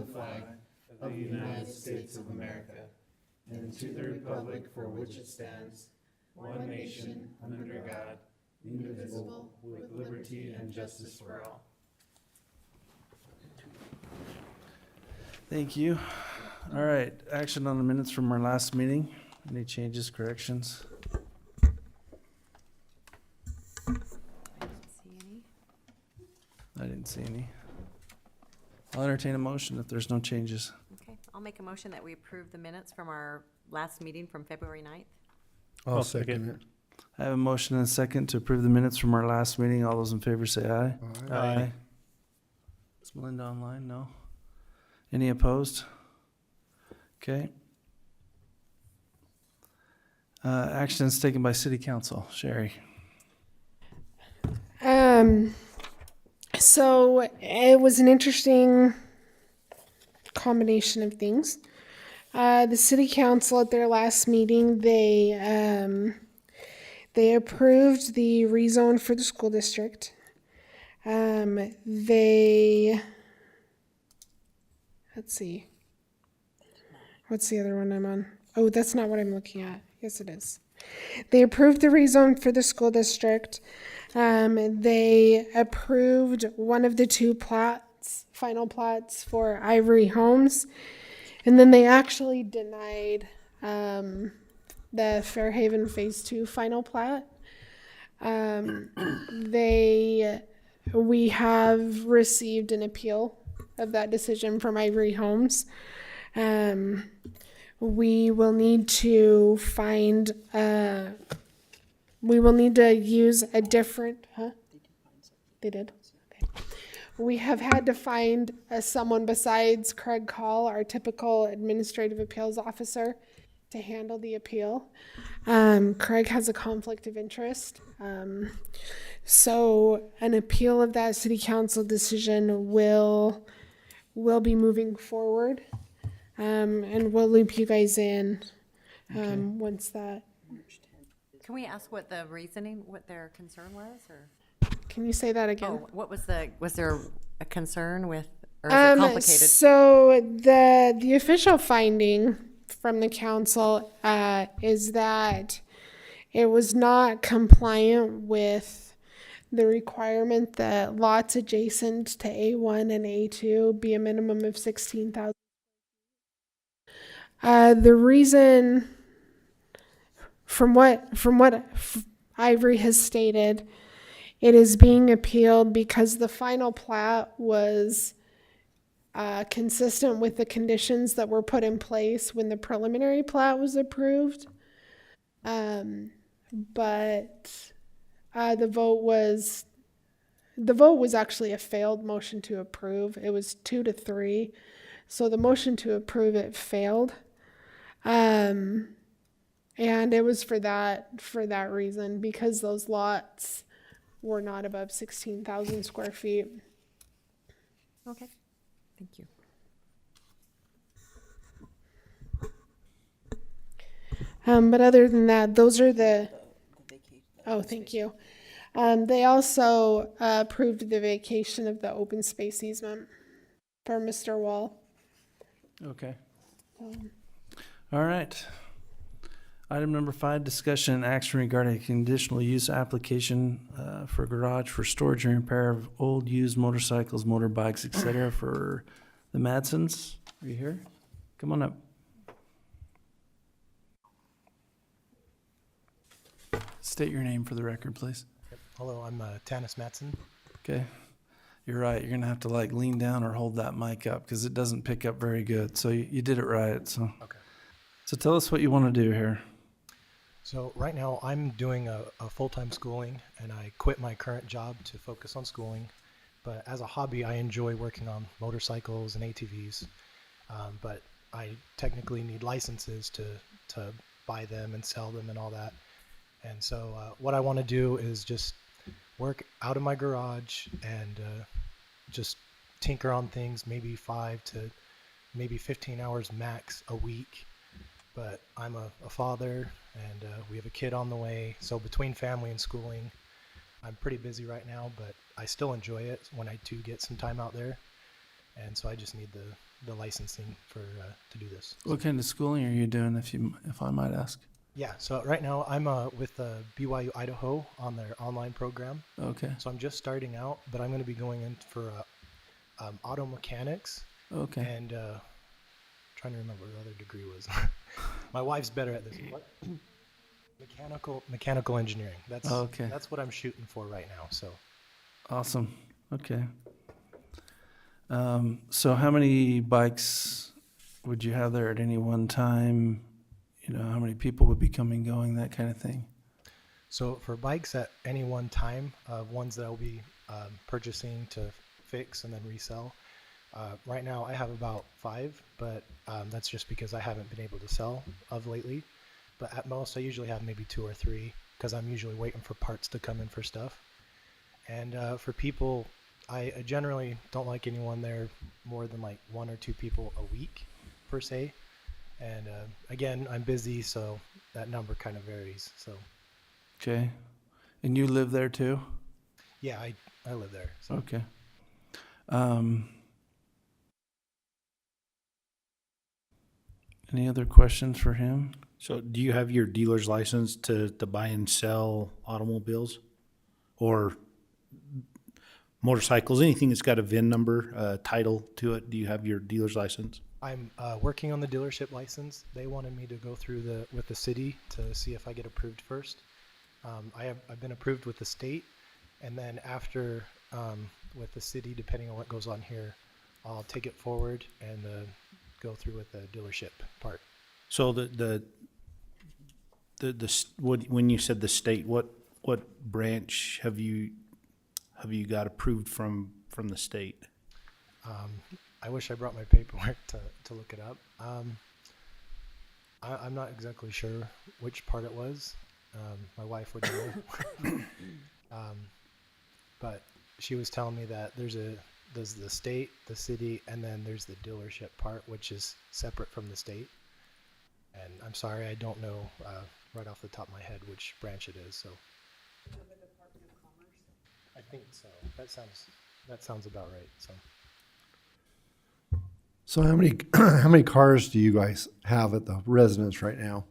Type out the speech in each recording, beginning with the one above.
the flag of the United States of America, and to the republic for which it stands, one nation, under God, indivisible, with liberty and justice for all. Thank you. All right, action on the minutes from our last meeting. Any changes, corrections? I didn't see any. I'll entertain a motion if there's no changes. Okay, I'll make a motion that we approve the minutes from our last meeting from February 9th. I'll second it. I have a motion and a second to approve the minutes from our last meeting. All those in favor say aye. Aye. Is Melinda online? No. Any opposed? Okay. Actions taken by City Council. Sherry. So it was an interesting combination of things. The city council at their last meeting, they approved the rezone for the school district. Let's see. What's the other one I'm on? Oh, that's not what I'm looking at. Yes, it is. They approved the rezone for the school district. They approved one of the two plats, final plats for Ivory Homes. And then they actually denied the Fairhaven Phase 2 final plat. We have received an appeal of that decision from Ivory Homes. We will need to use a different, They did? Okay. We have had to find someone besides Craig Call, our typical administrative appeals officer, to handle the appeal. Craig has a conflict of interest. So an appeal of that city council decision will be moving forward. And we'll loop you guys in once that. Can we ask what the reasoning, what their concern was, or? Can you say that again? Oh, what was was there a concern with, or is it complicated? So the official finding from the council is that it was not compliant with the requirement that lots adjacent to A1 and A2 be a minimum of 16,000. The reason, from what Ivory has stated, it is being appealed because the final plat was consistent with the conditions that were put in place when the preliminary plat was approved. But the vote was actually a failed motion to approve. It was 2-3. So the motion to approve it failed. And it was for that reason, because those lots were not above 16,000 square feet. Okay, thank you. But other than that, those are thank you. They also approved the vacation of the open space easement for Mr. Wall. Okay. All right. Item number 5, discussion and action regarding a conditional use application for garage for storage and repair of old used motorcycles, motorbikes, etc. for the Madsons. Are you here? Come on up. State your name for the record, please. Hello, I'm Tanis Matson. Okay. You're right. You're going to have to lean down or hold that mic up because it doesn't pick up very good. So you did it right. So. Okay. So tell us what you want to do here. So right now I'm doing a full-time schooling, and I quit my current job to focus on schooling. But as a hobby, I enjoy working on motorcycles and ATVs. But I technically need licenses to buy them and sell them and all that. And so what I want to do is just work out of my garage and just tinker on things, maybe 5 to maybe 15 hours max a week. But I'm a father, and we have a kid on the way. So between family and schooling, I'm pretty busy right now, but I still enjoy it when I do get some time out there. And so I just need the licensing for to do this. What kind of schooling are you doing, if I might ask? Yeah, so right now I'm with BYU Idaho on their online program. Okay, So I'm just starting out, but I'm going to be going in for auto mechanics okay. and trying to remember what the other degree was. My wife's better at this. What? Mechanical engineering. Okay. That's what I'm shooting for right now. So Awesome. Okay. So how many bikes would you have there at any one time? You know, how many people would be coming, going, that kind of thing? So for bikes at any one time, ones that I'll be purchasing to fix and then resell, right now I have about 5, but that's just because I haven't been able to sell of lately. But at most I usually have maybe 2 or 3 because I'm usually waiting for parts to come in for stuff. And for people, I generally don't like anyone there more than like 1 or 2 people a week per se. And again, I'm busy, so that number kind of varies. So Okay. And you live there too? yeah, I live there. So. Okay. Any other questions for him? So do you have your dealer's license to buy and sell automobiles or motorcycles, anything that's got a VIN number, title to it? Do you have your dealer's license? I'm working on the dealership license. They wanted me to go through with the city to see if I get approved first. I've been approved with the state, and then after with the city, depending on what goes on here, I'll take it forward and go through with the dealership part. So when you said the state, what branch have you got approved from the state? I wish I brought my paperwork to look it up. I'm not exactly sure which part it was. My wife would know. But she was telling me that there's the state, the city, and then there's the dealership part, which is separate from the state. And I'm sorry, I don't know right off the top of my head which branch it is. So I think so. That sounds about right. So. So how many how many cars do you guys have at the residence right now?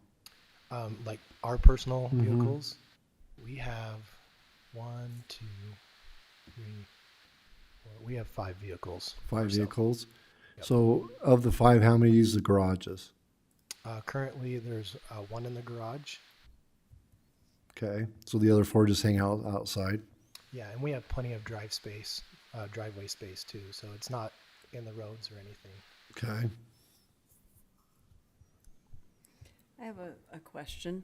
Like our personal vehicles, we have 1, 2, 3, 4. We have 5 vehicles. 5 ourselves. vehicles. Yep. So of the 5, how many use the garages? Currently, there's 1 in the garage. Okay. So the other 4 just hang out outside. Yeah, and we have plenty of driveway space too. So it's not in the roads or anything. Okay. I have a question.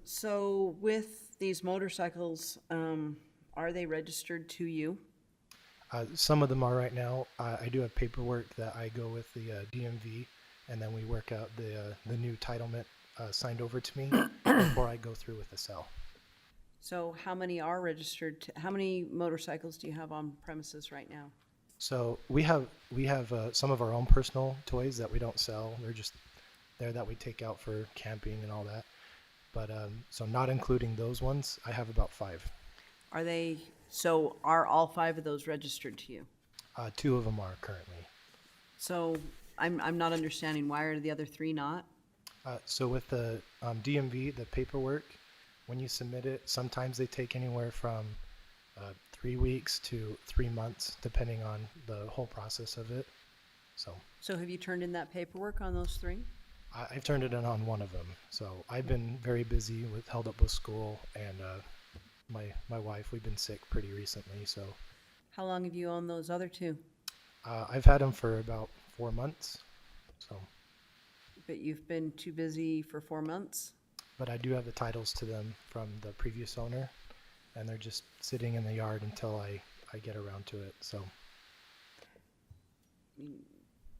So with these motorcycles, are they registered to you? Some of them are right now. I do have paperwork that I go with the DMV, and then we work out the new titlement signed over to me before I go through with the sale. So how many are registered? How many motorcycles do you have on premises right now? So we have some of our own personal toys that we don't sell. They're just there that we take out for camping and all that. But so not including those ones, I have about 5. Are all 5 of those registered to you? 2 of them are currently. So I'm not understanding, why are the other 3 not? So with the DMV, the paperwork, when you submit it, sometimes they take anywhere from 3 weeks to 3 months, depending on the whole process of it. So have you turned in that paperwork on those 3? I've turned it in on 1 of them. So I've been very busy held up with school, and my wife, we've been sick pretty recently. So How long have you owned those other 2? I've had them for about 4 months. So, But you've been too busy for 4 months? but I do have the titles to them from the previous owner, and they're just sitting in the yard until I get around to it. So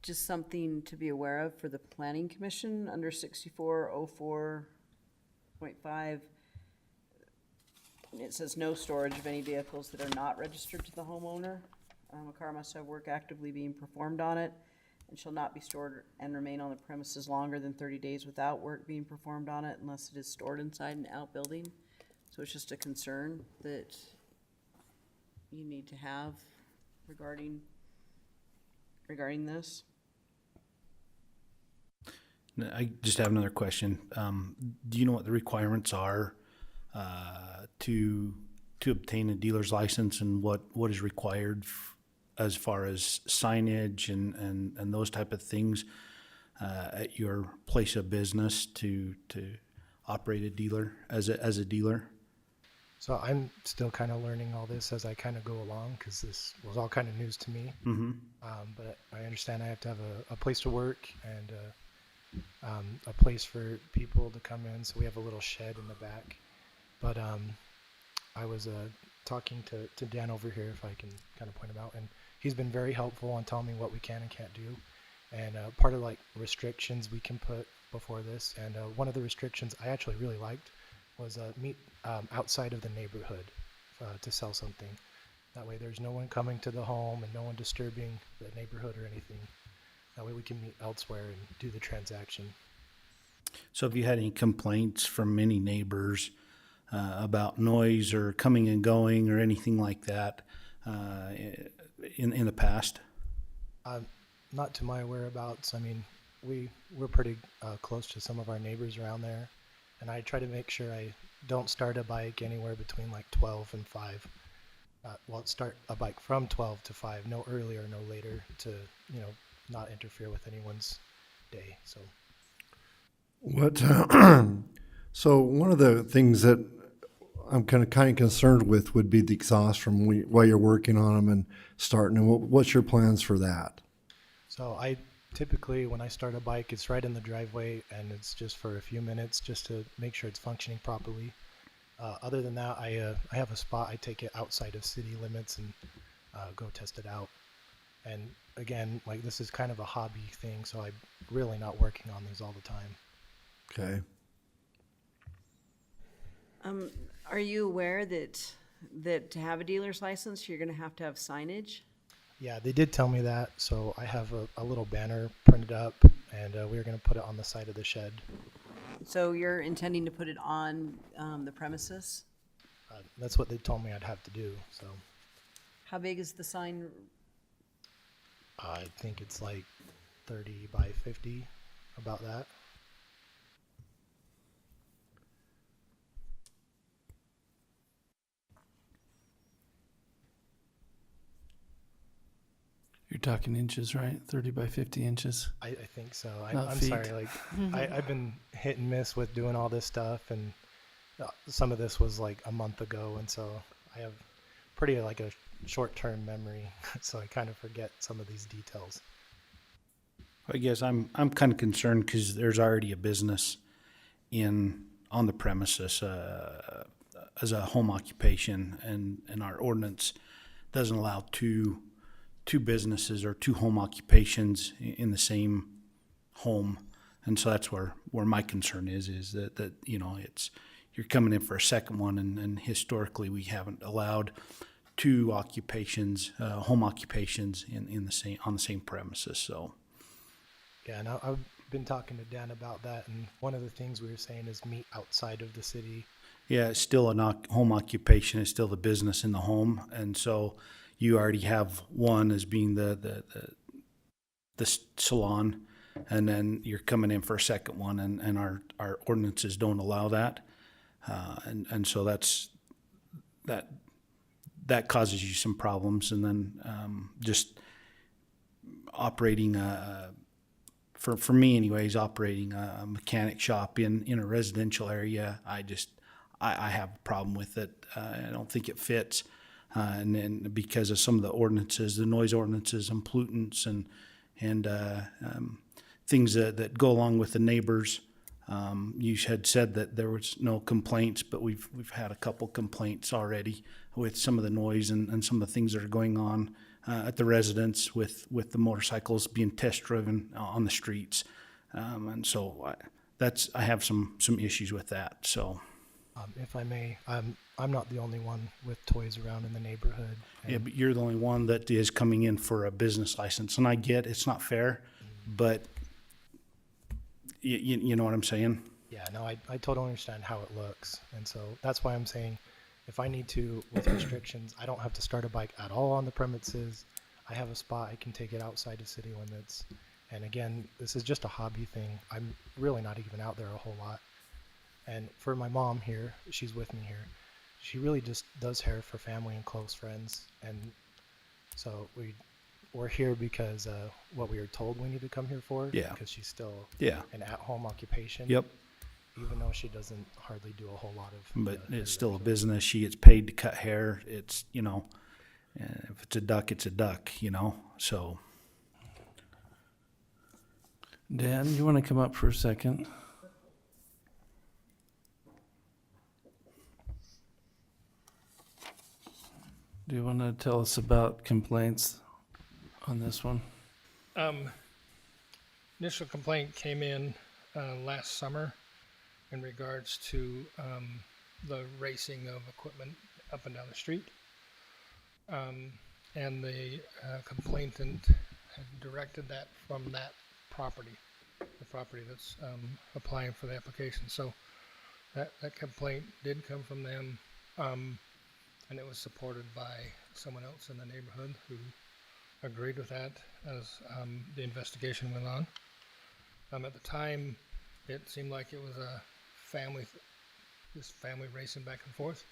Just something to be aware of for the planning commission under 6404.5. It says no storage of any vehicles that are not registered to the homeowner. A car must have work actively being performed on it and shall not be stored and remain on the premises longer than 30 days without work being performed on it unless it is stored inside an outbuilding. So it's just a concern that you need to have regarding regarding this? I just have another question. Do you know what the requirements are to obtain a dealer's license, and what is required as far as signage and those type of things at your place of business to operate a dealer as a dealer? So I'm still kind of learning all this as I kind of go along, because this was all kind of news to me. Mm-hmm. But I understand I have to have a place to work and a place for people to come in. So we have a little shed in the back. But I was talking to Dan over here, if I can kind of point him out, and he's been very helpful on telling me what we can and can't do. And part of like restrictions we can put before this, and one of the restrictions I actually really liked was meet outside of the neighborhood to sell something. That way there's no one coming to the home and no one disturbing the neighborhood or anything. That way we can meet elsewhere and do the transaction. So have you had any complaints from any neighbors about noise or coming and going or anything like that in the past? Not to my whereabouts. I mean, we're pretty close to some of our neighbors around there, and I try to make sure I don't start a bike anywhere between like 12 and 5. Start a bike from 12 to 5, no earlier, no later, to, not interfere with anyone's day. So What, so one of the things that I'm kind of concerned with would be the exhaust from while you're working on them and starting. And what's your plans for that? So I typically, when I start a bike, it's right in the driveway, and it's just for a few minutes just to make sure it's functioning properly. Other than that, I have a spot. I take it outside of city limits and go test it out. And again, like, this is kind of a hobby thing, so I'm really not working on these all the time. Okay. Are you aware that to have a dealer's license, you're gonna have to have signage? Yeah, they did tell me that, so I have a little banner printed up, and we're going to put it on the side of the shed. So you're intending to put it on the premises? That's what they told me I'd have to do, so How big is the sign? I think it's like 30 by 50, about that. You're talking inches, right? 30 by 50 inches. I think so. Not I'm feet. sorry, like, I've been hit and miss with doing all this stuff, and some of this was like a month ago, and so I have pretty like a short-term memory, so I kind of forget some of these details. I guess I'm kind of concerned because there's already a business on the premises as a home occupation, and our ordinance doesn't allow two businesses or two home occupations in the same home. And so that's where my concern is that it's, you're coming in for a second one, and historically we haven't allowed two occupations, home occupations on the same premises. So Yeah, and I've been talking to Dan about that, and one of the things we were saying is meet outside of the city. yeah, it's still home occupation. It's still the business in the home. And so you already have one as being the salon, and then you're coming in for a second one, and our ordinances don't allow that. And so that causes you some problems. And then just operating for me anyways, operating a mechanic shop in a residential area, I have a problem with it. I don't think it fits. And then because of some of the ordinances, the noise ordinances and pollutants and things that go along with the neighbors. You had said that there was no complaints, but we've had a couple complaints already with some of the noise and some of the things that are going on at the residence with the motorcycles being test driven on the streets. And so I have some issues with that. So. If I may, I'm not the only one with toys around in the neighborhood. Yeah, but you're the only one that is coming in for a business license, and I get it's not fair, but you know what I'm saying? Yeah, no, I totally understand how it looks, and so that's why I'm saying if I need to, with restrictions, I don't have to start a bike at all on the premises. I have a spot, I can take it outside the city limits. And again, this is just a hobby thing. I'm really not even out there a whole lot. And for my mom here, she's with me here. She really just does hair for family and close friends. And so we're here because what we were told we need to come here for. Yeah. Because she's still Yeah. an at-home occupation. Yep. Even though she doesn't hardly do a whole lot of. But hair it's still a actually. business. She gets paid to cut hair. It's, you know, if it's a duck, it's a duck, you know, so. Dan, you want to come up for a second? Do you want to tell us about complaints on this one? Initial complaint came in last summer in regards to the racing of equipment up and down the street. And the complainant had directed that from that property, the property that's applying for the application. So that complaint did come from them, and it was supported by someone else in the neighborhood who agreed with that as the investigation went on. At the time, it seemed like it was a family, just family racing back and forth.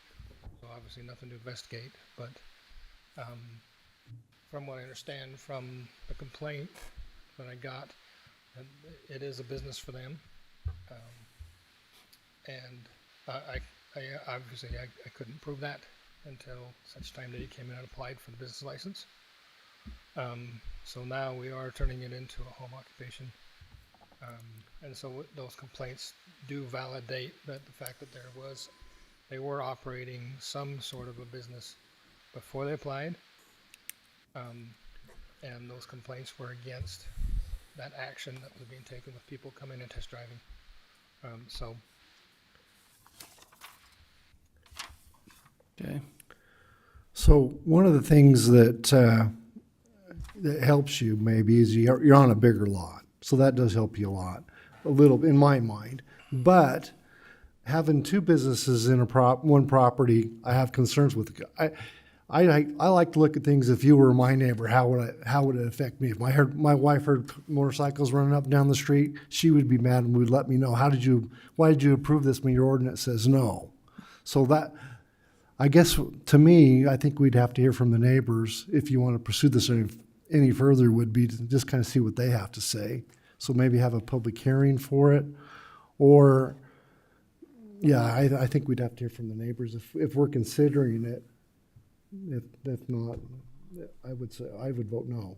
So obviously nothing to investigate, but from what I understand from the complaint that I got, it is a business for them. And I obviously I couldn't prove that until such time that he came in and applied for the business license. So now we are turning it into a home occupation. And so those complaints do validate that the fact that they were operating some sort of a business before they applied. And those complaints were against that action that was being taken with people coming and test driving. Okay. So one of the things that that helps you maybe is you're on a bigger lot, so that does help you a little in my mind. But having two businesses in one property, I have concerns with. I like to look at things. If you were my neighbor, how would it affect me? If my wife heard motorcycles running up and down the street, she would be mad and would let me know. Why did you approve this when your ordinance says no? So that, I guess, to me, I think we'd have to hear from the neighbors if you want to pursue this any further. Would be to just kind of see what they have to say. So maybe have a public hearing for it, or yeah, I think we'd have to hear from the neighbors if we're considering it. If not, I would say I would vote no.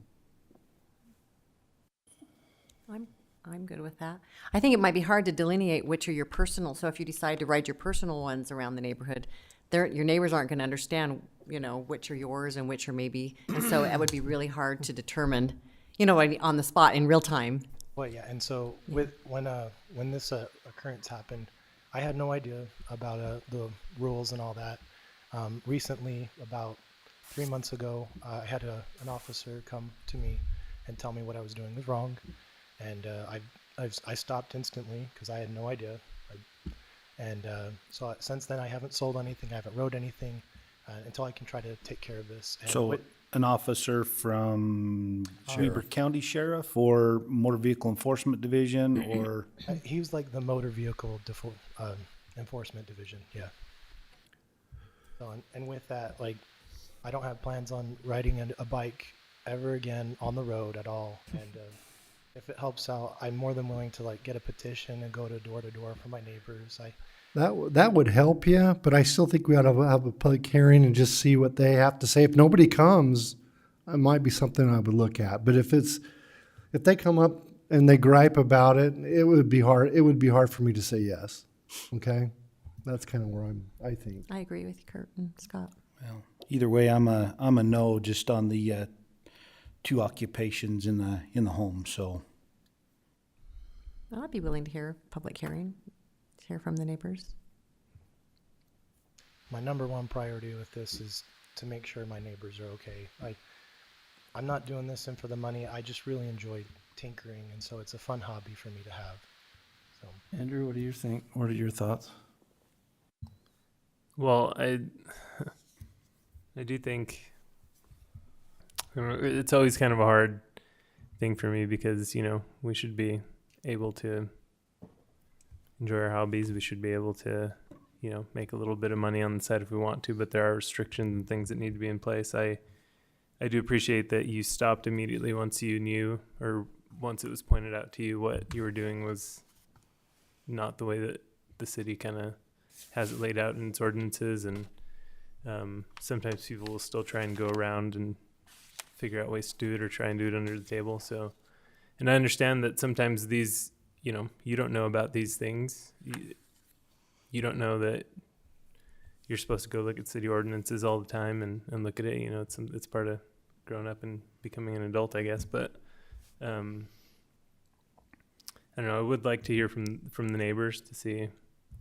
I'm good with that. I think it might be hard to delineate which are your personal, so if you decide to ride your personal ones around the neighborhood, your neighbors aren't gonna understand, which are yours and which are maybe, and so it would be really hard to determine, on the spot in real time. Well, yeah, and so when this occurrence happened, I had no idea about the rules and all that. Recently, about 3 months ago, I had an officer come to me and tell me what I was doing was wrong, and I stopped instantly because I had no idea. So since then, I haven't sold anything, I haven't rode anything until I can try to take care of this. And So an officer from Weber County Sheriff or Motor Vehicle Enforcement Division or? He was like the Motor Vehicle Enforcement Division, yeah. So, and with that, I don't have plans on riding a bike ever again on the road at all. And if it helps out, I'm more than willing to get a petition and go to door for my neighbors. That would help you, but I still think we ought to have a public hearing and just see what they have to say. If nobody comes, it might be something I would look at. But if they come up and they gripe about it, it would be hard. It would be hard for me to say yes. Okay, that's kind of where I think. I agree with you, Kurt and Scott. Well, either way, I'm a no just on the two occupations in the home. So I'd be willing to hear a public hearing, to hear from the neighbors. My number one priority with this is to make sure my neighbors are okay. I'm not doing this for the money. I just really enjoy tinkering, and so it's a fun hobby for me to have. So, Andrew, what do you think? What are your thoughts? Well, I do think I don't know, it's always kind of a hard thing for me because, we should be able to enjoy our hobbies. We should be able to, make a little bit of money on the side if we want to, but there are restrictions and things that need to be in place. I do appreciate that you stopped immediately once you knew, or once it was pointed out to you what you were doing was not the way that the city kind of has it laid out in its ordinances. And sometimes people will still try and go around and figure out ways to do it or try and do it under the table. So, and I understand that sometimes these, you don't know about these things. You don't know that you're supposed to go look at city ordinances all the time and look at it. It's part of growing up and becoming an adult, I guess. But I don't know. I would like to hear from the neighbors to see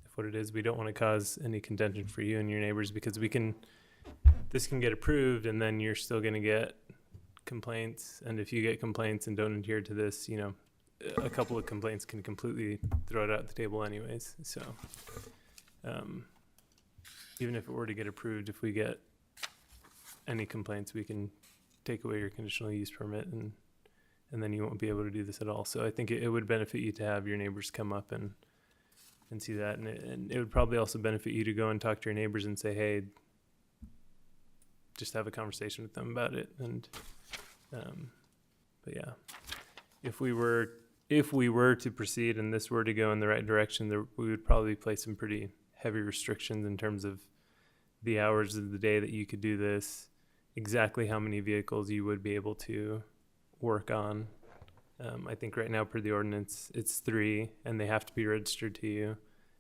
if what it is. We don't want to cause any contention for you and your neighbors, because this can get approved and then you're still going to get complaints. And if you get complaints and don't adhere to this, a couple of complaints can completely throw it out the table anyways. So even if it were to get approved, if we get any complaints, we can take away your conditional use permit, and then you won't be able to do this at all. So I think it would benefit you to have your neighbors come up and see that. And it would probably also benefit you to go and talk to your neighbors and say, hey, just have a conversation with them about it. And but yeah, if we were to proceed and this were to go in the right direction, we would probably place some pretty heavy restrictions in terms of the hours of the day that you could do this, exactly how many vehicles you would be able to work on. I think right now per the ordinance, it's 3 and they have to be registered to you.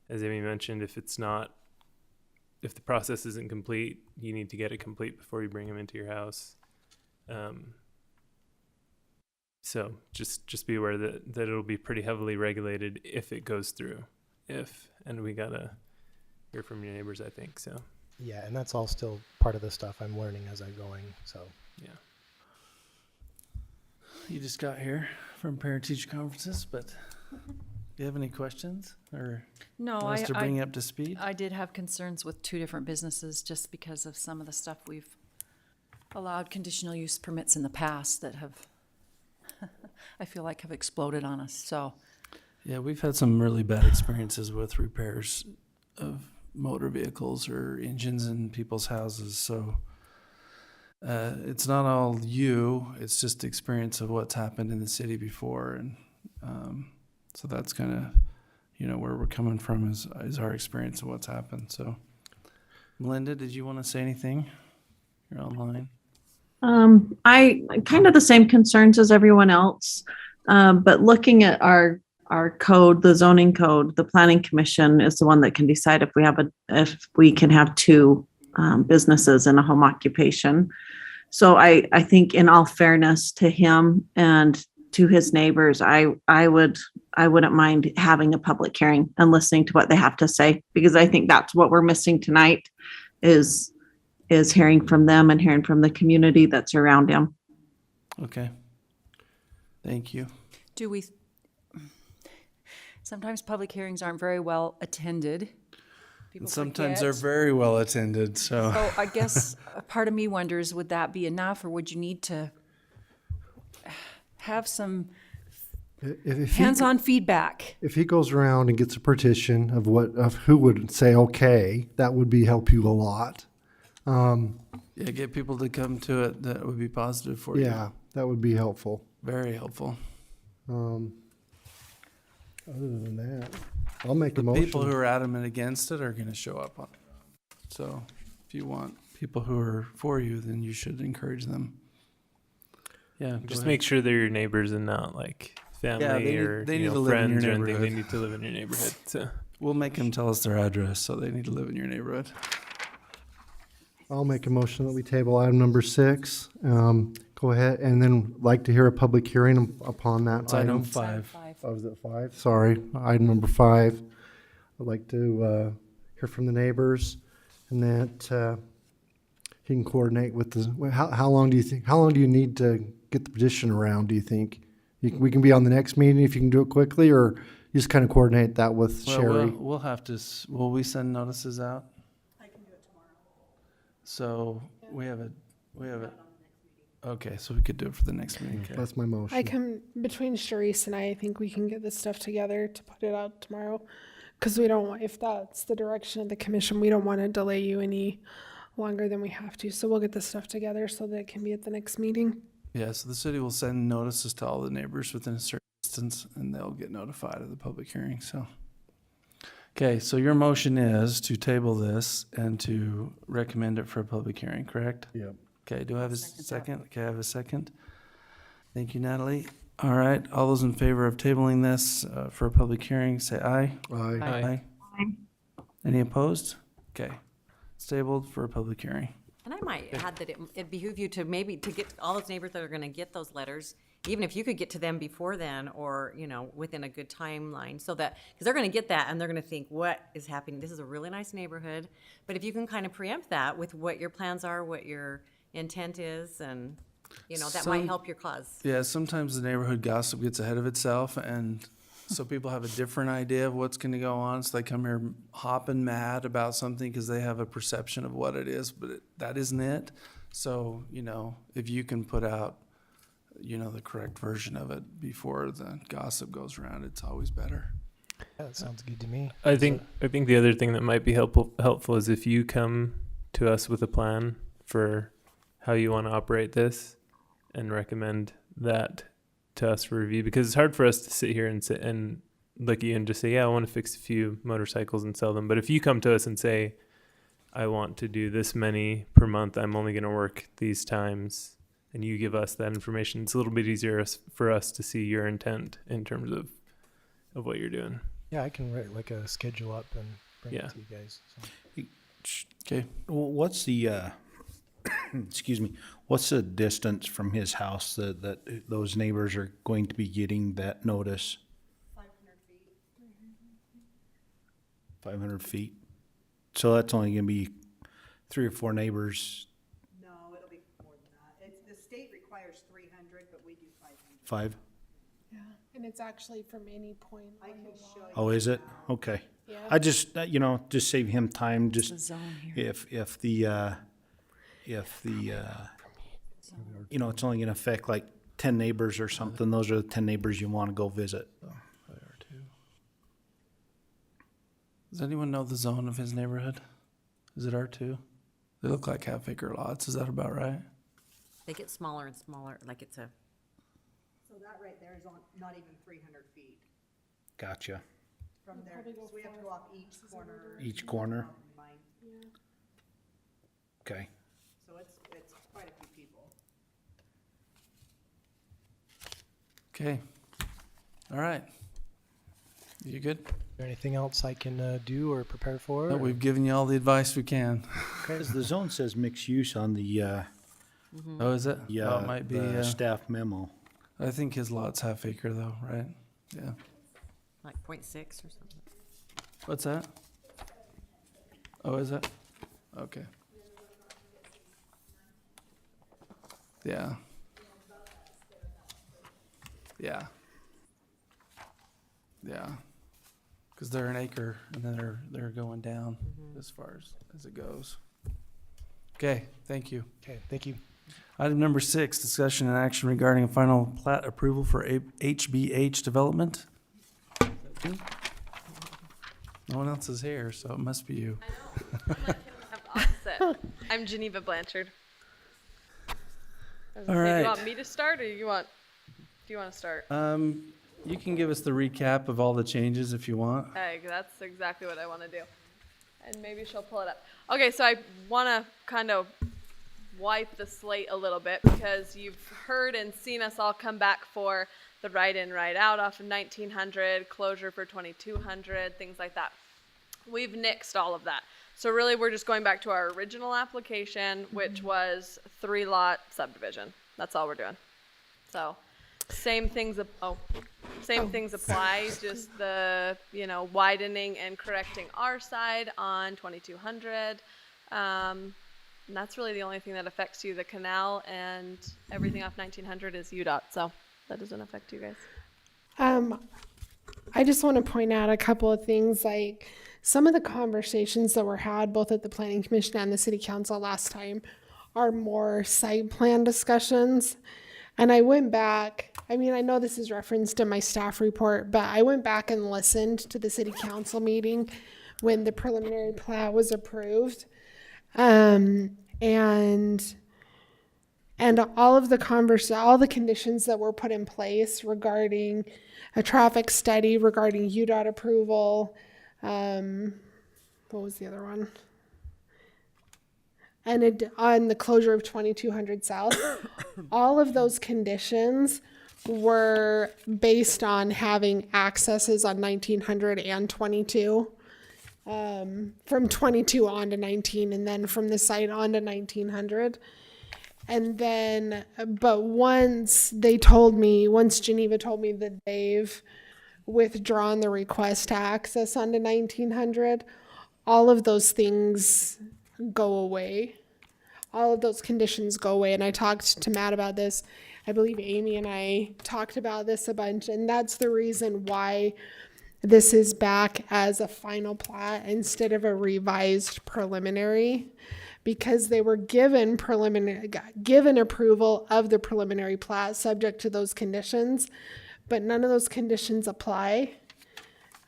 As Amy mentioned, if the process isn't complete, you need to get it complete before you bring them into your house. So just be aware that it'll be pretty heavily regulated if it goes through. And we gotta hear from your neighbors, I think. So Yeah, and that's all still part of the stuff I'm learning as I'm going. So yeah. You just got here from parent-teacher conferences, but do you have any questions or No, want us to bring you up to speed? I did have concerns with 2 different businesses just because of some of the stuff we've allowed conditional use permits in the past that have, I feel like have exploded on us, so. Yeah, we've had some really bad experiences with repairs of motor vehicles or engines in people's houses. So it's not all you, it's just experience of what's happened in the city before. And so that's kind of, where we're coming from is our experience of what's happened. So Melinda, did you want to say anything? You're online. I kind of the same concerns as everyone else, but looking at our code, the zoning code, the planning commission is the one that can decide if we can have 2 businesses in a home occupation. So I think in all fairness to him and to his neighbors, I wouldn't mind having a public hearing and listening to what they have to say, because I think that's what we're missing tonight is hearing from them and hearing from the community that's around him. Okay. Thank you. Sometimes public hearings aren't very well attended. People Sometimes forget. they're very well attended, so. So I guess a part of me wonders, would that be enough, or would you need to have some If hands-on feedback? if he goes around and gets a petition of who would say okay, that would help you a lot. Yeah, get people to come to it. That would be positive for you. Yeah, that would be helpful. Very helpful. Other than that, I'll make a The motion. people who are adamant against it are going to show up on it. So if you want people who are for you, then you should encourage them. Yeah. Just make sure they're your neighbors and not like family or they need to live in your friends or anything. They neighborhood. need to live in your neighborhood. So We'll make them tell us their address, so they need to live in your neighborhood. I'll make a motion that we table item number 6. Go ahead, and then like to hear a public hearing upon that It's item. item 5. Oh, is it 5? Sorry, item number 5. I'd like to hear from the neighbors, and that he can coordinate with the. How long do you need to get the petition around? Do you think we can be on the next meeting if you can do it quickly, or you just kind of coordinate that with Sherry? We'll have to. Will we send notices out? I can do it tomorrow. So we have a. Okay, so we could do it for the next meeting. Okay. That's my motion. I can, between Sharice and I think we can get this stuff together to put it out tomorrow. Because we don't want, if that's the direction of the commission, we don't want to delay you any longer than we have to. So we'll get this stuff together so that it can be at the next meeting. Yeah, so the city will send notices to all the neighbors within a certain distance, and they'll get notified of the public hearing, so. Okay, so your motion is to table this and to recommend it for a public hearing, correct? Yep. Okay, do I have a second? Okay, I have a second. Thank you, Natalie. All right, all those in favor of tabling this for a public hearing, say aye. Aye. Aye. Any opposed? Okay, it's tabled for a public hearing. And I might add that it behoove you to maybe to get all those neighbors that are gonna get those letters, even if you could get to them before then, or, you know, within a good timeline, so that, because they're gonna get that and they're gonna think, what is happening? This is a really nice neighborhood. But if you can kind of preempt that with what your plans are, what your intent is, and, you know, that might help your cause. Yeah, sometimes the neighborhood gossip gets ahead of itself, and so people have a different idea of what's gonna go on, so they come here hopping mad about something because they have a perception of what it is, but that isn't it. So, you know, if you can put out, you know, the correct version of it before the gossip goes around, it's always better. Yeah, that sounds good to me. I think the other thing that might be helpful is if you come to us with a plan for how you want to operate this and recommend that to us for review, because it's hard for us to sit here and look at you and just say, yeah, I want to fix a few motorcycles and sell them. But if you come to us and say, I want to do this many per month, I'm only going to work these times, and you give us that information, it's a little bit easier for us to see your intent in terms of what you're doing. Yeah, I can write like a schedule up and bring Yeah. it to you guys. So. Okay, What's the, excuse me, what's the distance from his house that those neighbors are going to be getting that notice? 500 feet. 500 feet? So that's only gonna be 3 or 4 neighbors, No, it'll be more than that. The state requires 300, but we do 500. 5? Yeah. And it's actually from any point I on can the show lot. you. Oh, is it? Okay. Yeah. I just, you know, just save him time, The just zone here. if the, you know, it's only gonna affect like 10 neighbors or something, those are the 10 neighbors you wanna go visit. does anyone know the zone of his neighborhood? Is it R2? They look like half-acre lots, is that about right? They get smaller and smaller, like it's a, So that right there is on, not even 300 feet Gotcha. from there. So we have to go off each corner. Each corner? Mine. Okay. So it's quite a few people. Okay, all right. You good? Is there anything else I can do or prepare for? No, we've given you all the advice we can. Because the zone says mixed use on the, Oh, is it? yeah, Oh, it might be, the staff memo. I think his lot's half acre though, right? Yeah. like 0.6 or something. What's that? Oh, is it? Okay. Yeah. Yeah. Yeah. Because they're an acre and then they're going down as far as it goes. Okay, thank you. Okay, thank you. Item number 6, discussion and action regarding a final plat approval for HBH development. No one else is here, so it must be you. I'm opposite. I'm Geneva Blanchard. I was gonna All say, do right. you want me to start, or do you want to start? You can give us the recap of all the changes if you want. Hey, that's exactly what I want to do. And maybe she'll pull it up. Okay, so I want to kind of wipe the slate a little bit, because you've heard and seen us all come back for the right-in, right-out off of 1900, closure for 2200, things like that. We've nixed all of that. So really, we're just going back to our original application, which was 3-lot subdivision. That's all we're doing. So same things apply, just the, you know, widening and correcting our side on 2200. And that's really the only thing that affects you. The canal and everything off 1900 is UDOT, so that doesn't affect you guys. I just want to point out a couple of things, like some of the conversations that were had both at the planning commission and the city council last time are more site plan discussions. And I went back, I mean, I know this is referenced in my staff report, but I went back and listened to the city council meeting when the preliminary plat was approved. And all of all the conditions that were put in place regarding a traffic study, regarding UDOT approval, what was the other one? And on the closure of 2200 South, all of those conditions were based on having accesses on 1900 and 22, from 22 on to 19, and then from the site on to 1900. And then, but once Geneva told me that they've withdrawn the request to access onto 1900, all of those things go away. All of those conditions go away. And I talked to Matt about this. I believe Amy and I talked about this a bunch. And that's the reason why this is back as a final plat instead of a revised preliminary, because they were given approval of the preliminary plat subject to those conditions, but none of those conditions apply.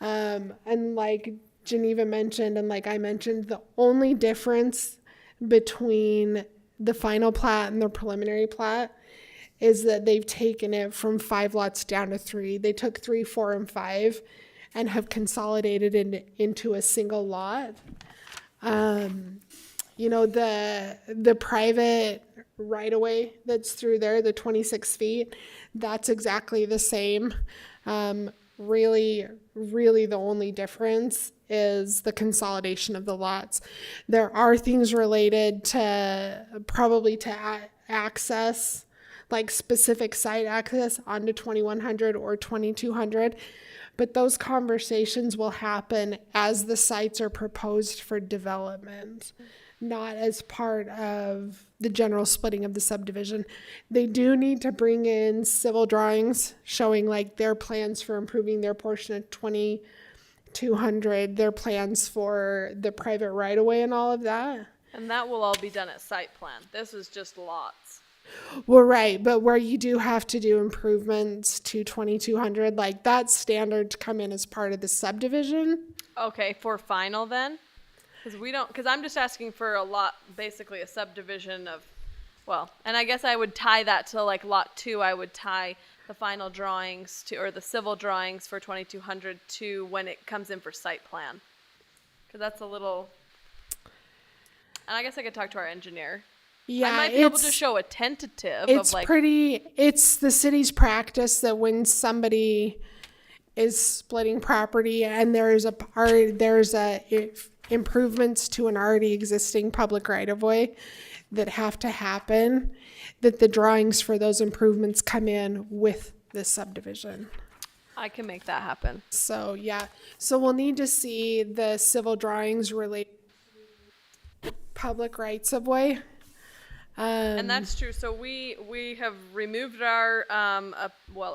And like Geneva mentioned, and like I mentioned, the only difference between the final plat and the preliminary plat is that they've taken it from 5 lots down to 3. They took 3, 4, and 5 and have consolidated it into a single lot. You know, the private right-of-way that's through there, the 26 feet, that's exactly the same. Really the only difference is the consolidation of the lots. There are things related to access, like specific site access onto 2100 or 2200, but those conversations will happen as the sites are proposed for development, not as part of the general splitting of the subdivision. They do need to bring in civil drawings showing like their plans for improving their portion of 2200, their plans for the private right-of-way and all of that. And that will all be done at site plan. This is just lots. Well, right, but where you do have to do improvements to 2200, like that's standard to come in as part of the subdivision. Okay, for final then? Because I'm just asking for a lot, basically a subdivision of, well, and I guess I would tie that to like lot 2. I would tie the final drawings to, or the civil drawings for 2200 to when it comes in for site plan. Because that's a little, and I guess I could talk to our engineer. Yeah, I might be able to show a tentative of like. It's the city's practice that when somebody is splitting property and there's improvements to an already existing public right-of-way that have to happen, that the drawings for those improvements come in with the subdivision. I can make that happen. So, yeah. So we'll need to see the civil drawings related to public rights-of-way. And that's true. So we have removed our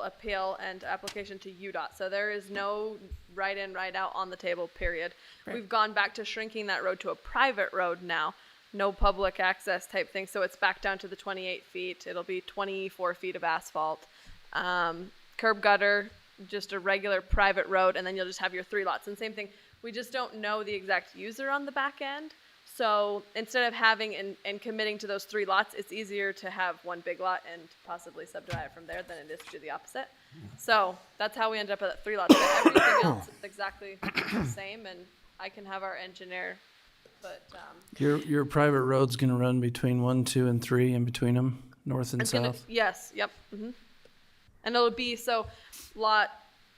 appeal and application to UDOT. So there is no right in, right out on the table, period. Right. We've gone back to shrinking that road to a private road now. No public access type thing. So it's back down to the 28 feet. It'll be 24 feet of asphalt. Curb gutter, just a regular private road, and then you'll just have your 3 lots. And same thing, we just don't know the exact user on the back end. So instead of having and committing to those 3 lots, it's easier to have one big lot and possibly subdivide it from there than it is to do the opposite. So that's how we end up at 3 lots. But everything else is exactly the same, and I can have our engineer. But your private road's gonna run between 1, 2, and 3 in between them, north and south. Yes. Yep. Mm-hmm. And it'll be so. Lot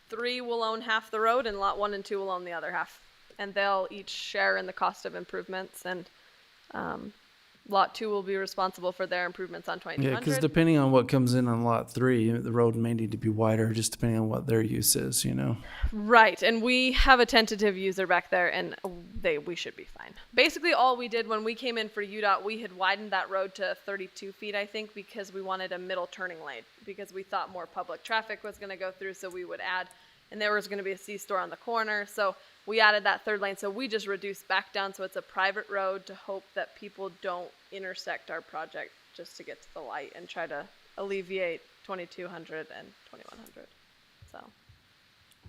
3 will own half the road, and lot 1 and 2 will own the other half. And they'll each share in the cost of improvements, and lot 2 will be responsible for their improvements on 2200. Yeah, because depending on what comes in on lot 3, the road may need to be wider, just depending on what their use is, you know. Right, and we have a tentative user back there, and we should be fine. Basically, all we did when we came in for UDOT, we had widened that road to 32 feet, I think, because we wanted a middle turning lane, because we thought more public traffic was going to go through, so we would add. And there was going to be a C-store on the corner. So we added that third lane, so we just reduced back down, so it's a private road to hope that people don't intersect our project just to get to the light and try to alleviate 2200 and 2100. So,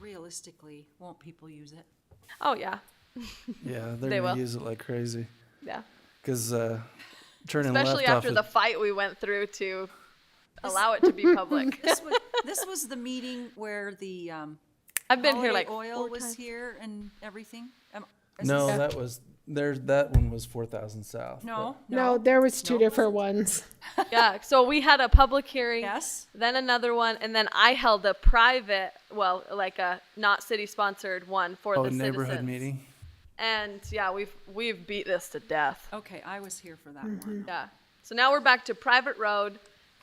Realistically, won't people use it? oh yeah, Yeah, They they're will. gonna use it like crazy. yeah. Cause, turning Especially left off after of, the fight we went through to allow it to be public. This was the meeting where the, I've been here Holiday like Oil 4 was times. here and everything? Is no, this- that was, that one was 4,000 South. No, No, there was two No, different ones. Yeah, so we had a public hearing, Yes? then another one, and then I held a private, well, like a not city sponsored one for Oh, the neighborhood citizens. meeting? And yeah, we've beat this to death. Okay, I was here for that one. Yeah. So now we're back to private road.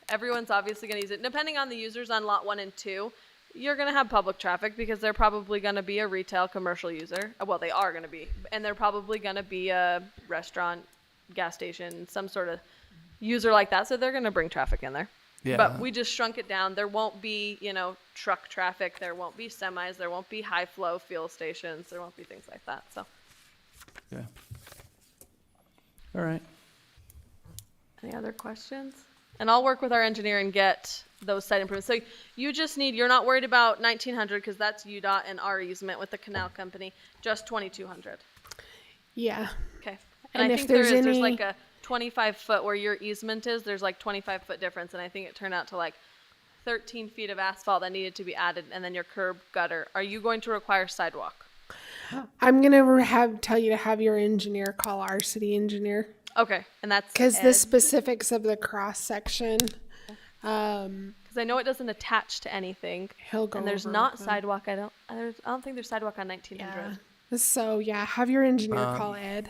Everyone's obviously going to use it. Depending on the users on lot 1 and 2, you're going to have public traffic because they're probably going to be a retail commercial user. Well, they are going to be. And they're probably going to be a restaurant, gas station, some sort of user like that. So they're going to bring traffic in there. Yeah. But we just shrunk it down. There won't be, truck traffic. There won't be semis. There won't be high flow fuel stations. There won't be things like that. So Yeah. All right. any other questions? And I'll work with our engineer and get those site improvements. So you just need, you're not worried about 1900 because that's UDOT and our easement with the canal company, just 2200. Yeah. Okay. And And I if think there's there's any- like a 25 foot where your easement is, there's like 25-foot difference. And I think it turned out to like 13 feet of asphalt that needed to be added and then your curb gutter. Are you going to require sidewalk? I'm gonna tell you to have your engineer call our city engineer Okay. And that's because the Ed? specifics of the cross section, Because I know it doesn't attach to anything. he'll go. And there's over not with them. sidewalk. I don't think there's sidewalk on 1900. Yeah. So yeah, have your engineer call Ed,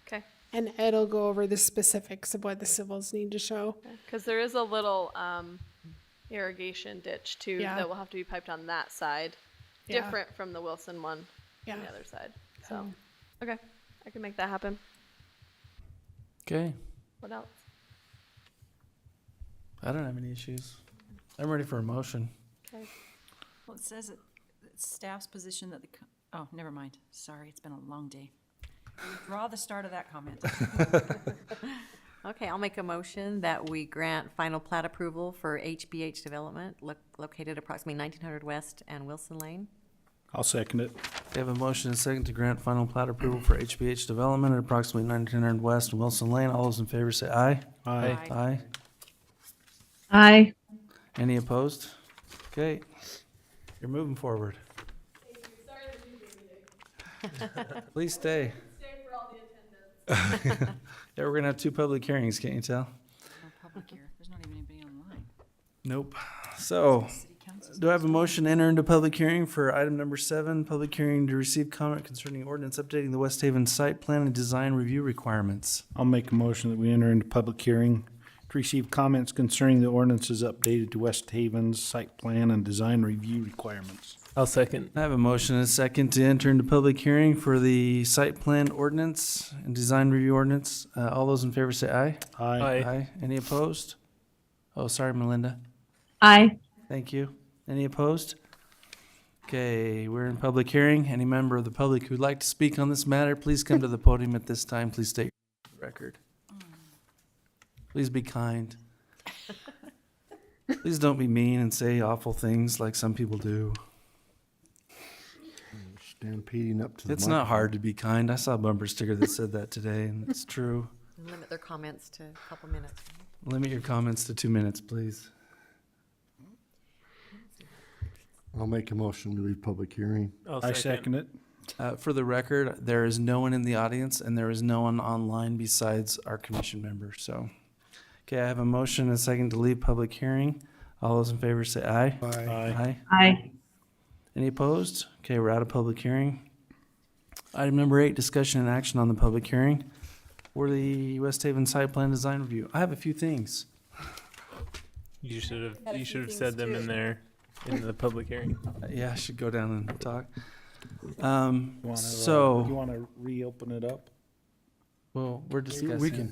Okay. and Ed'll go over the specifics of what the civils need to show. Because there is a little irrigation ditch too Yeah. that will have to be piped on that side, Yeah. different from the Wilson one on the Yeah. other side. So, okay, I can make that happen. Okay. What else? I don't have any issues. I'm ready for a motion. Okay. Well, it says it's staff's position that oh, never mind. Sorry, it's been a long day. Withdraw the start of that comment. Okay, I'll make a motion that we grant final plat approval for HBH Development located approximately 1900 West and Wilson Lane. I'll second it. We have a motion and a second to grant final plat approval for HBH Development at approximately 1900 West and Wilson Lane. All those in favor say aye. Aye. Aye. Aye. Any opposed? Okay. You're moving forward. Please stay. Stay for all the attendance. Yeah, we're gonna have 2 public hearings, can't you tell? No public here. There's not even anybody online. Nope. So, City council's do I have a motion to enter into public hearing for item number 7, public hearing to receive comment concerning ordinance updating the Westhaven site plan and design review requirements? I'll make a motion that we enter into public hearing to receive comments concerning the ordinances updated to West Haven's site plan and design review requirements. I'll second. I have a motion and a second to enter into public hearing for the site plan ordinance and design review ordinance. All those in favor say aye. Aye. Any opposed? Oh, sorry, Melinda. Aye. Thank you. Any opposed? Okay, we're in public hearing. Any member of the public who'd like to speak on this matter, please come to the podium at this time. Please state your record. Please be kind. Please don't be mean and say awful things like some people do. Stampeding up to the It's not hard to be kind. I saw a bumper sticker that said that today, and it's true. And limit their comments to a couple minutes. Limit your comments to 2 minutes, please. I'll make a motion to leave public hearing. I second it. For the record, there is no one in the audience and there is no one online besides our commission members, so. Okay, I have a motion and a second to leave public hearing. All those in favor say aye. Aye. Aye. Any opposed? Okay, we're out of public hearing. Item number 8, discussion and action on the public hearing for the Westhaven site plan design review. I have a few things. You should have said them in there in the public hearing. Yeah, I should go down and talk. You wanna reopen it up? Well, we're discussing. We can.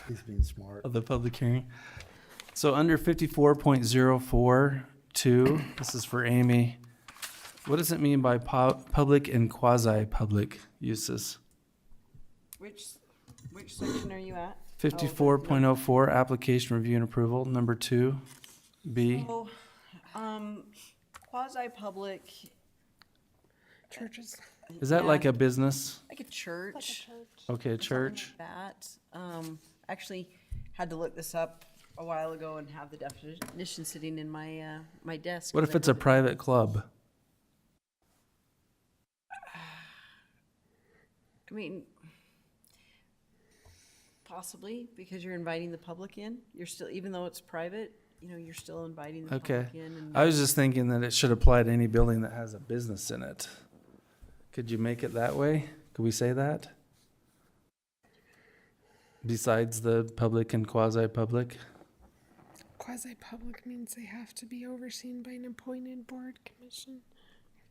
He's being smart. Of the public hearing. So under 54.042, this is for Amy. What does it mean by public and quasi-public uses? Which section are you at? 54.04, application review and approval, number 2, B. Oh, quasi-public, Churches. Is that yeah, like a business? like a church. Okay, a something church. like that. Actually had to look this up a while ago and have the definition sitting in my, my desk. What 'cause if I it's a wrote it- private club? I mean, possibly, because you're inviting the public in. You're still, even though it's private, you know, you're still inviting the Okay. public in. And I was just thinking that it should apply to any building that has a business in it. Could you make it that way? Could we say that? Besides the public and quasi-public? Quasi-public means they have to be overseen by an appointed board, commission,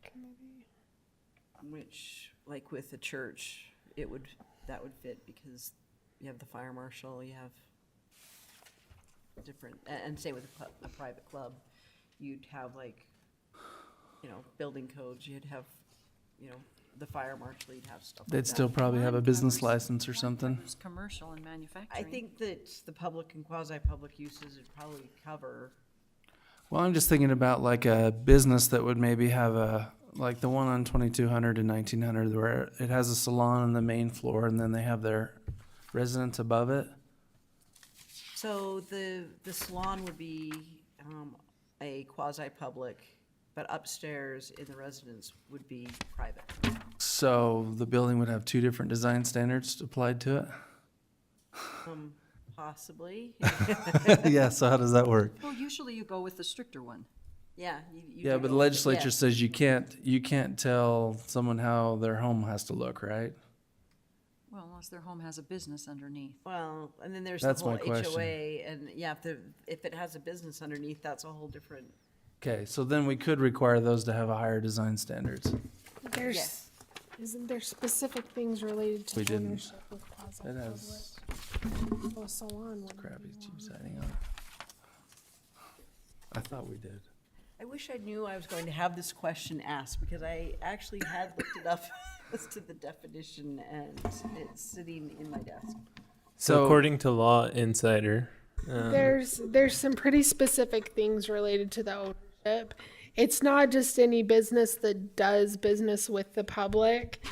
or committee. which, like with the church, that would fit because you have the fire marshal, you have different, and same with a private club. You'd have like, you know, building codes, you'd have, you know, the fire marshal, you'd have stuff like that. They'd still probably have a One business covers- license or one something. covers commercial and manufacturing. I think that the public and quasi-public uses would probably cover, Well, I'm just thinking about like a business that would maybe have like the one on 2200 and 1900 where it has a salon on the main floor and then they have their residents above it. so the salon would be, a quasi-public, but upstairs in the residence would be private. So the building would have 2 different design standards applied to Possibly, it? Yeah, so how does that work? Well, usually you go with the stricter one. yeah. you Yeah, do but the go with it, legislature yes. says you can't tell someone how their home has to look, right? Well, unless their home has a business underneath. Well, and then there's That's the my whole question. HOA, and yeah, if it has a business underneath, that's a whole different, Okay, so then we could require those to have a higher design standards. There's, yes. isn't there specific things related to We didn't. ownership with It quasi-public? has Oh, salon would crappy be cheap one. siding on it. I thought we did. I wish I knew I was going to have this question asked, because I actually had looked it up as to the definition, and it's sitting in my desk. So according to Law Insider, There's some pretty specific things related to the ownership. It's not just any business that does business with the public.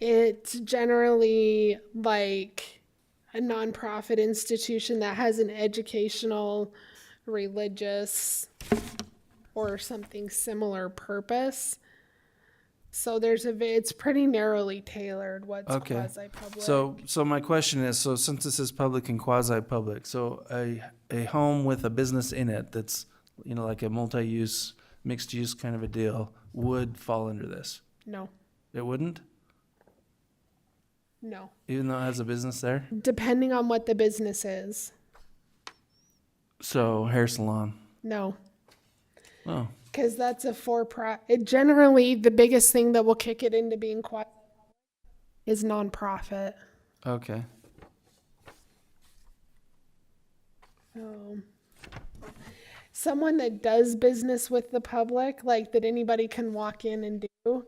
It's generally like a nonprofit institution that has an educational, religious, or something similar purpose. So it's pretty narrowly tailored what's Okay. quasi-public. So my question is, so since this is public and quasi-public, so a home with a business in it that's, you know, like a multi-use, mixed-use kind of a deal would fall under this? No, It wouldn't? no. Even though it has a business there? Depending on what the business is. So hair salon. No. Oh, Because that's a for-profit. Generally, the biggest thing that will kick it into being quiet is nonprofit. okay. Someone that does business with the public, like that anybody can walk in and do,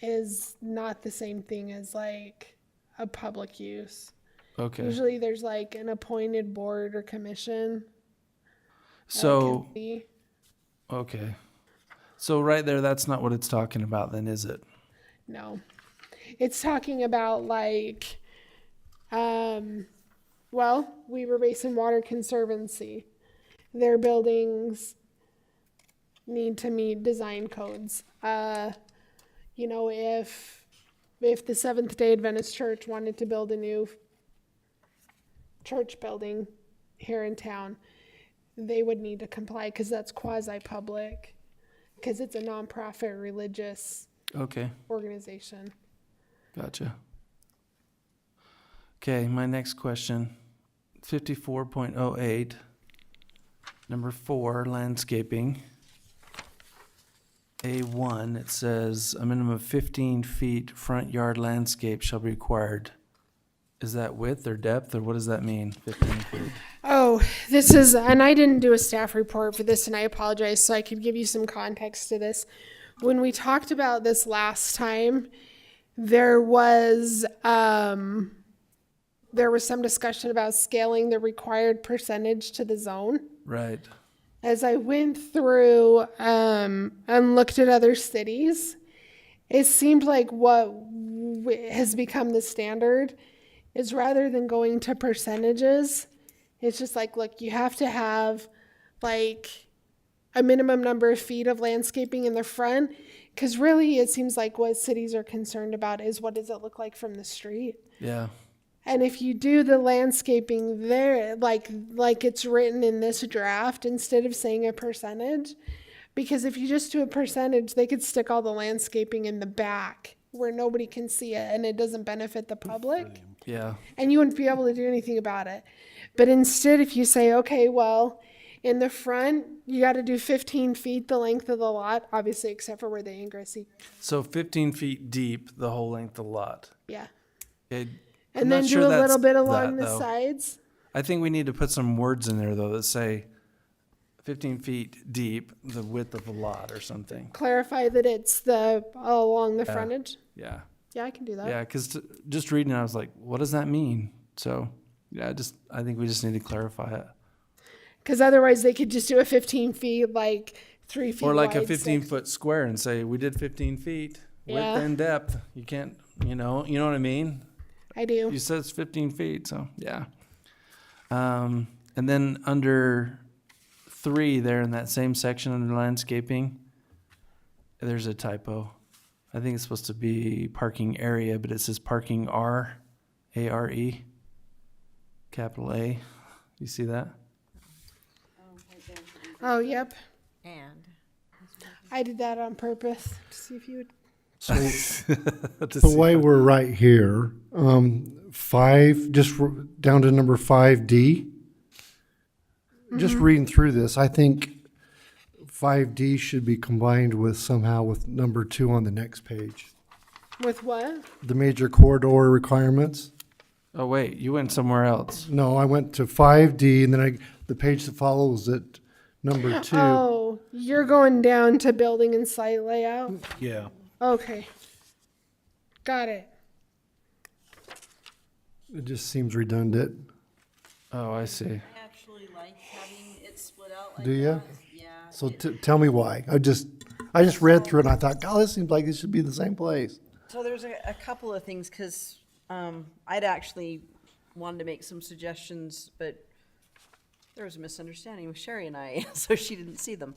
is not the same thing as like a public use. Okay. Usually there's like an appointed board or commission. So, Be. okay. So right there, that's not what it's talking about then, is it? No. It's talking about like, well, Weaver Basin Water Conservancy. Their buildings need to meet design codes. You know, if the Seventh-day Adventist Church wanted to build a new church building here in town, they would need to comply because that's quasi-public, because it's a nonprofit religious Okay, organization. gotcha. Okay, my next question, 54.08, number 4, landscaping. A1, it says a minimum of 15 feet front yard landscape shall be required. Is that width or depth, or what does that mean, 15 feet? Oh, this is, and I didn't do a staff report for this, and I apologize, so I could give you some context to this. when we talked about this last time, there was some discussion about scaling the required percentage to the zone. Right. As I went through and looked at other cities, it seemed like what has become the standard is rather than going to percentages, it's just like, look, you have to have like a minimum number of feet of landscaping in the front. Because really, it seems like what cities are concerned about is what does it look like from the street? Yeah. And if you do the landscaping there, like it's written in this draft, instead of saying a percentage, because if you just do a percentage, they could stick all the landscaping in the back where nobody can see it and it doesn't benefit the public. Yeah. And you wouldn't be able to do anything about it. But instead, if you say, okay, well, in the front, you got to do 15 feet the length of the lot, obviously, except for where the ingress. So 15 feet deep, the whole length of the lot. Yeah. Okay. And then do a little bit along the though. sides. I think we need to put some words in there, though, that say 15 feet deep, the width of the lot or something. Clarify that it's along the frontage. Yeah. Yeah, I can do that. Yeah, because just reading it, I was like, what does that mean? So, yeah, I think we just need to clarify it. Because otherwise, they could just do a 15 feet, like 3 feet Or like wide, a 15-foot square and say, we did 15 feet, width Yeah. and depth. You can't, you know what I mean? I do. You said it's 15 feet, so, yeah. And then under 3 there in that same section under landscaping, there's a typo. I think it's supposed to be parking area, but it says parking R, A-R-E, capital A. You see that? Oh, yep. And I did that on purpose to see if you would. So the way we're right here, 5, down to number 5D. Just reading through this, I think 5D should be combined with somehow with number 2 on the next page. With what? The major corridor requirements. Oh, wait, you went somewhere else. No, I went to 5D and then the page that follows it, number 2. Oh, you're going down to building and site layout? Yeah. Okay. Got it. It just seems redundant. Oh, I see. I actually like having it split out like Do you? that. Yeah. So tell me why. I just read through it and I thought, God, this seems like it should be the same place. So there's a couple of things, because I'd actually wanted to make some suggestions, but there was a misunderstanding with Sherry and I, so she didn't see them.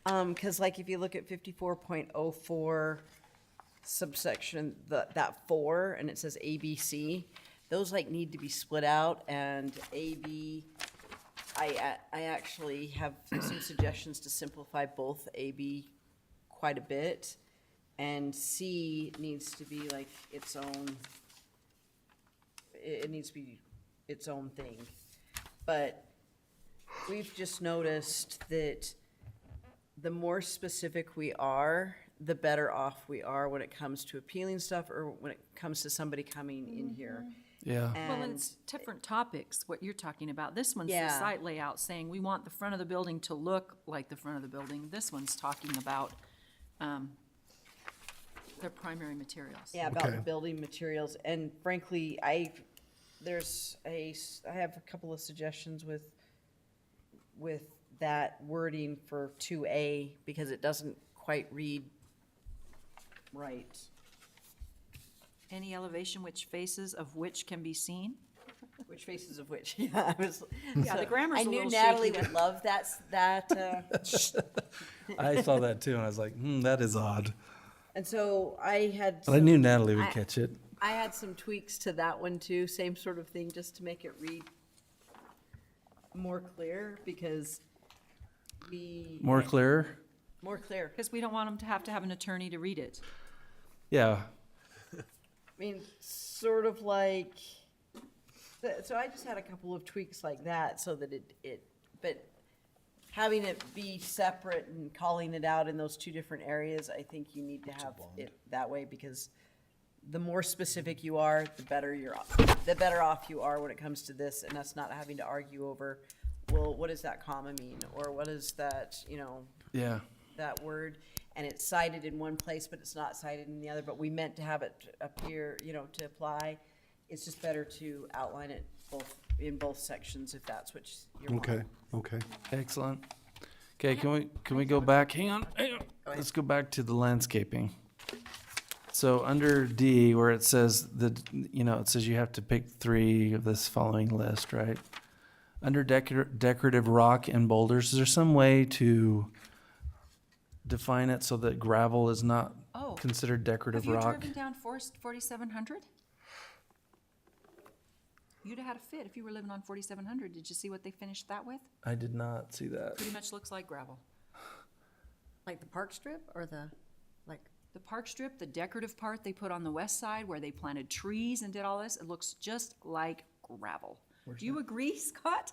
Because like if you look at 54.04 subsection, that 4, and it says ABC, those like need to be split out, and AB, I actually have some suggestions to simplify both AB quite a bit, and C needs to be like its own, it needs to be its own thing. But we've just noticed that the more specific we are, the better off we are when it comes to appealing stuff or when it comes to somebody coming in here. Yeah. Well, and And it's different topics, what you're talking about. This one's the Yeah. site layout, saying we want the front of the building to look like the front of the building. This one's talking about their primary materials. yeah, about the Okay. building materials, and frankly, I have a couple of suggestions with that wording for 2A, because it doesn't quite read right. Any elevation which faces of which can be seen? Which faces of which? Yeah, I was. Yeah, the grammar's I a knew little Natalie shaky. would love that. I saw that too, and I was like, that is odd. And so I had. But I knew some- Natalie would I- catch it. I had some tweaks to that one too, same sort of thing, just to make it read more clear, because More clearer? more clear. Because we don't want them to have an attorney to read it. Yeah. I mean, sort of like, so I just had a couple of tweaks like that, so that but having it be separate and calling it out in those two different areas, I think you need to have it that way, because the more specific you are, the better off you are when it comes to this, and us not having to argue over, well, what does that comma mean? Or what is that, Yeah. that word? and it's cited in one place, but it's not cited in the other, but we meant to have it appear, you know, to apply. It's just better to outline it in both sections if that's what you're wanting. Okay. Excellent. Okay, can we go back? Hang on. Let's go back to the landscaping. So under D, where it says it says you have to pick 3 of this following list, right? Under decorative rock and boulders, is there some way to define it so that gravel is not Oh, considered decorative Have you rock? driven down 4700? You'd have had a fit if you were living on 4700. Did you see what they finished that with? I did not see that. Pretty much looks like gravel. Like the park strip or the, like, The park strip, the decorative part they put on the west side where they planted trees and did all this, it looks just like gravel. Do you agree, Scott?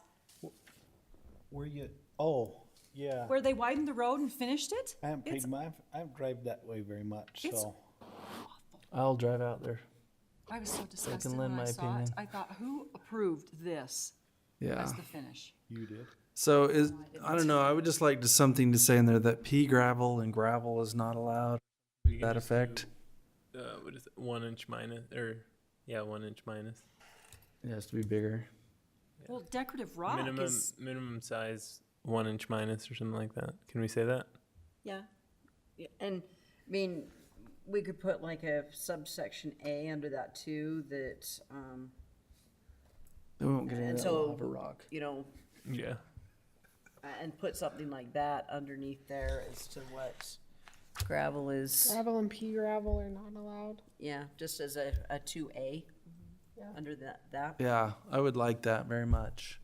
Where you, oh, yeah. Where they widened the road and finished it? I haven't It's- paid my, I haven't driven that way very much, It's- so. I'll drive out there. I was so disgusted lend when I my saw it. opinion. I thought, who approved this Yeah. as the finish? You did? So I don't know, I would just like something to say in there that pea gravel and gravel is not allowed. We can That just effect? do, what is it, 1 inch minus, or, yeah, 1 inch minus. It has to be bigger. Well, decorative rock is, Minimum size, 1 inch minus or something like that. Can we say that? Yeah. And, I mean, we could put like a subsection A under that too, that, They won't get and into so, lava rock. you know, Yeah. and put something like that underneath there as to what gravel is, Gravel and pea gravel are not allowed. yeah, just as a 2A under that. Yeah, I would like that very much.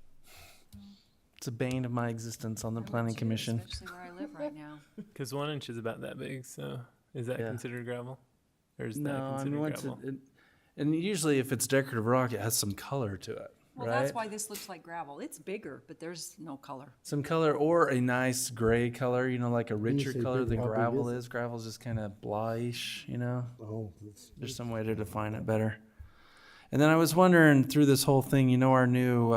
It's a bane of my existence on the I would planning too, commission. especially where I live right now. Because 1 inch is about that big, so is that Yeah. considered gravel? Or is that No, I considered mean, once gravel? and usually if it's decorative rock, it has some color to it, Well, right? that's why this looks like gravel. It's bigger, but there's no color. Some color or a nice gray color, like a richer say color big, than how big gravel is it? is. Gravel's just kind of bluish, Oh, that's, There's some way to define it better. And then I was wondering through this whole thing, our new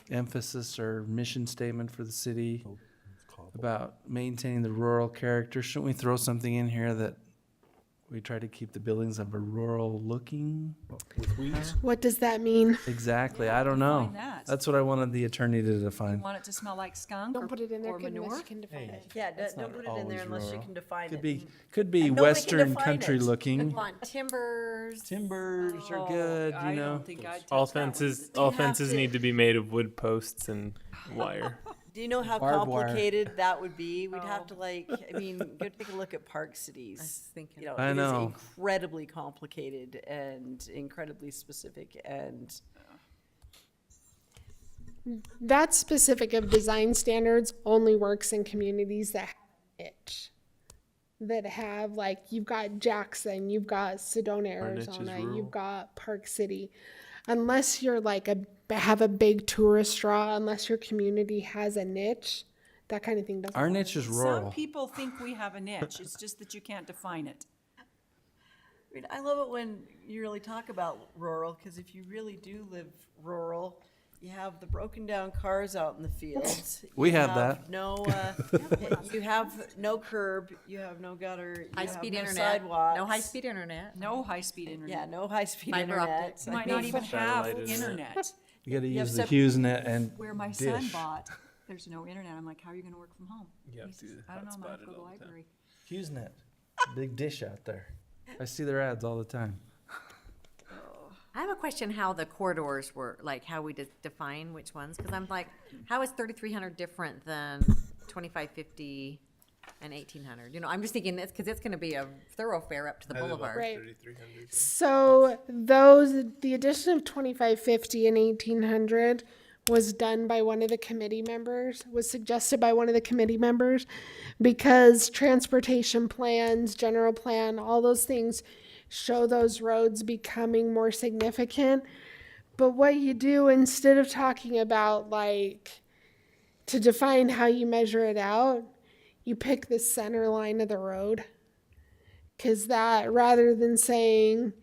emphasis or mission statement for the city about maintaining the rural character. Shouldn't we throw something in here that we try to keep the buildings of a rural looking? With weeds? What does that mean? Exactly. I don't know. Define that. That's what I wanted the attorney to You define. want it to smell like skunk Don't put it in there or unless manure? you can define it. Yeah, That's don't not put it in there always unless you rural. can define Could it. be could be And nobody can western define country it. looking. want timbers. Timbers are Oh, good, I don't think I'd touch All that one. fences, you all have fences to- need to be made of wood posts and wire. Do you know how Barbed wire. complicated that would be? We'd have Oh. to go take a look at park cities. I was thinking. I know. It is incredibly complicated and incredibly specific and That specific of design standards only works in communities that have niche. That have, like, you've got Jackson, you've got Sedona, Our niche is Arizona, rural. you've got Park City. Unless you're like have a big tourist draw, unless your community has a niche, that kind of thing doesn't Our work. niche is Some rural. people think we have a niche. It's just that you can't define it. I mean, I love it when you really talk about rural, because if you really do live rural, you have the broken down cars out in the fields. We You have that. No, you have no curb, you have no gutter, you have High-speed no internet. sidewalks. No high-speed internet. No high-speed internet. Yeah, no high-speed Fiber optic. internet. You might not even have Satellite internet. internet. You got to You have use the sep- HughesNet and Where my son dish. bought, there's no internet. I'm like, how are you gonna work from home? You have He to says, I don't know, I'm gonna have to hotspot go it to the all the time. library. HughesNet, big dish out there. I see their ads all the time. I have a question how the corridors were, like how we define which ones, because I'm like, how is 3,300 different than 2,550 and 1,800? I'm just thinking this, because it's gonna be a thoroughfare up to the boulevard. Right. 3,300. So the addition of 2,550 and 1,800 was done by one of the committee members, was suggested by one of the committee members, because transportation plans, general plan, all those things show those roads becoming more significant. But what you do, instead of talking about like to define how you measure it out, you pick the center line of the road. Because that, rather than saying,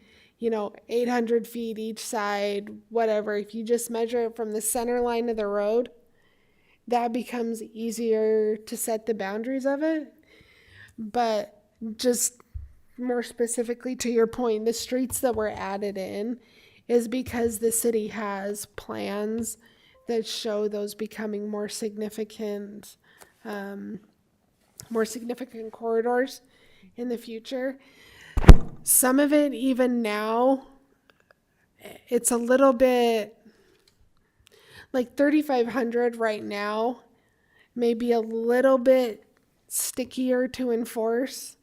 800 feet each side, whatever, if you just measure it from the center line of the road, that becomes easier to set the boundaries of it. But just more specifically to your point, the streets that were added in is because the city has plans that show those becoming more significant corridors in the future. Some of it, even now, it's a little bit like 3,500 right now, maybe a little bit stickier to enforce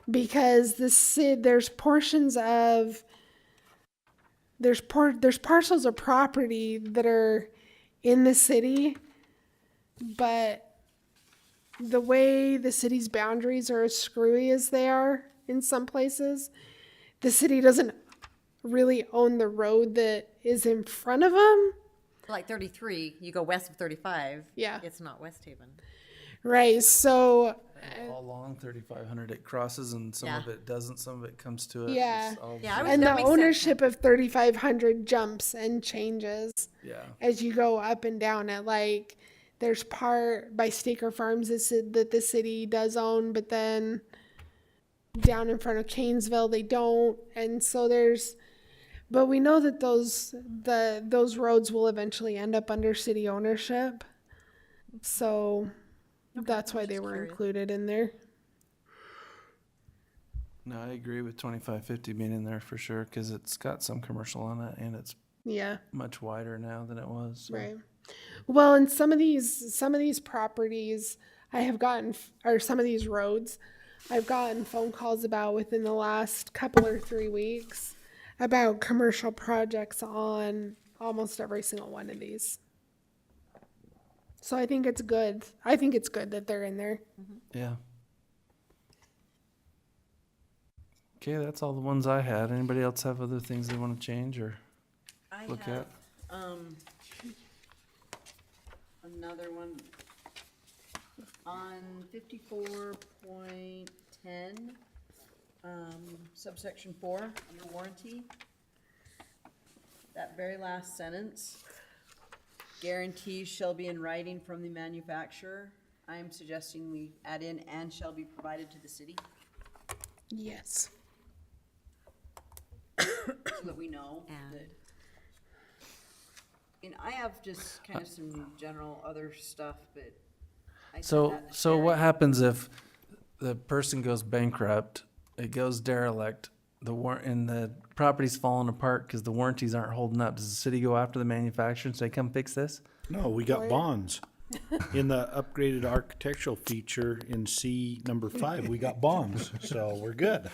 because there's portions of there's parcels of property that are in the city, but the way the city's boundaries are as screwy as they are in some places, the city doesn't really own the road that is in front of them. Like 33, you go west of 35. Yeah. It's not Westhaven. Right. So All along 3,500, it crosses and some of Yeah. it doesn't, some of it comes to it. Yeah. It's all- Yeah, I was- and that the makes sense, ownership of 3,500 jumps and changes Yeah. as you go up and down it. Like there's part by Staker Farms that the city does own, but then down in front of Canesville they don't. And so but we know that those roads will eventually end up under city ownership. So that's why they were included in there. No, I agree with 2550 being in there for sure because it's got some commercial on it and it's Yeah. much wider now than it was. So. Right. Well, and some of these properties I have gotten, or some of these roads, I've gotten phone calls about within the last couple or 3 weeks about commercial projects on almost every single one of these. So I think it's good. I think it's good that they're in there. Yeah. Okay, that's all the ones I had. Anybody else have other things they want to change or I look have, at? Another one on 54.10, subsection 4, under warranty. That very last sentence, guarantees shall be in writing from the manufacturer. I am suggesting we add in and shall be provided to the city, Yes. so that we know that. And I have just kind of some general other stuff, but I said So, that in the so what sharing. happens if the person goes bankrupt, it goes derelict, and the property's falling apart because the warranties aren't holding up? Does the city go after the manufacturer and say, come fix this? No, we got bonds. In the upgraded architectural feature in C number 5, we got bonds, so we're good.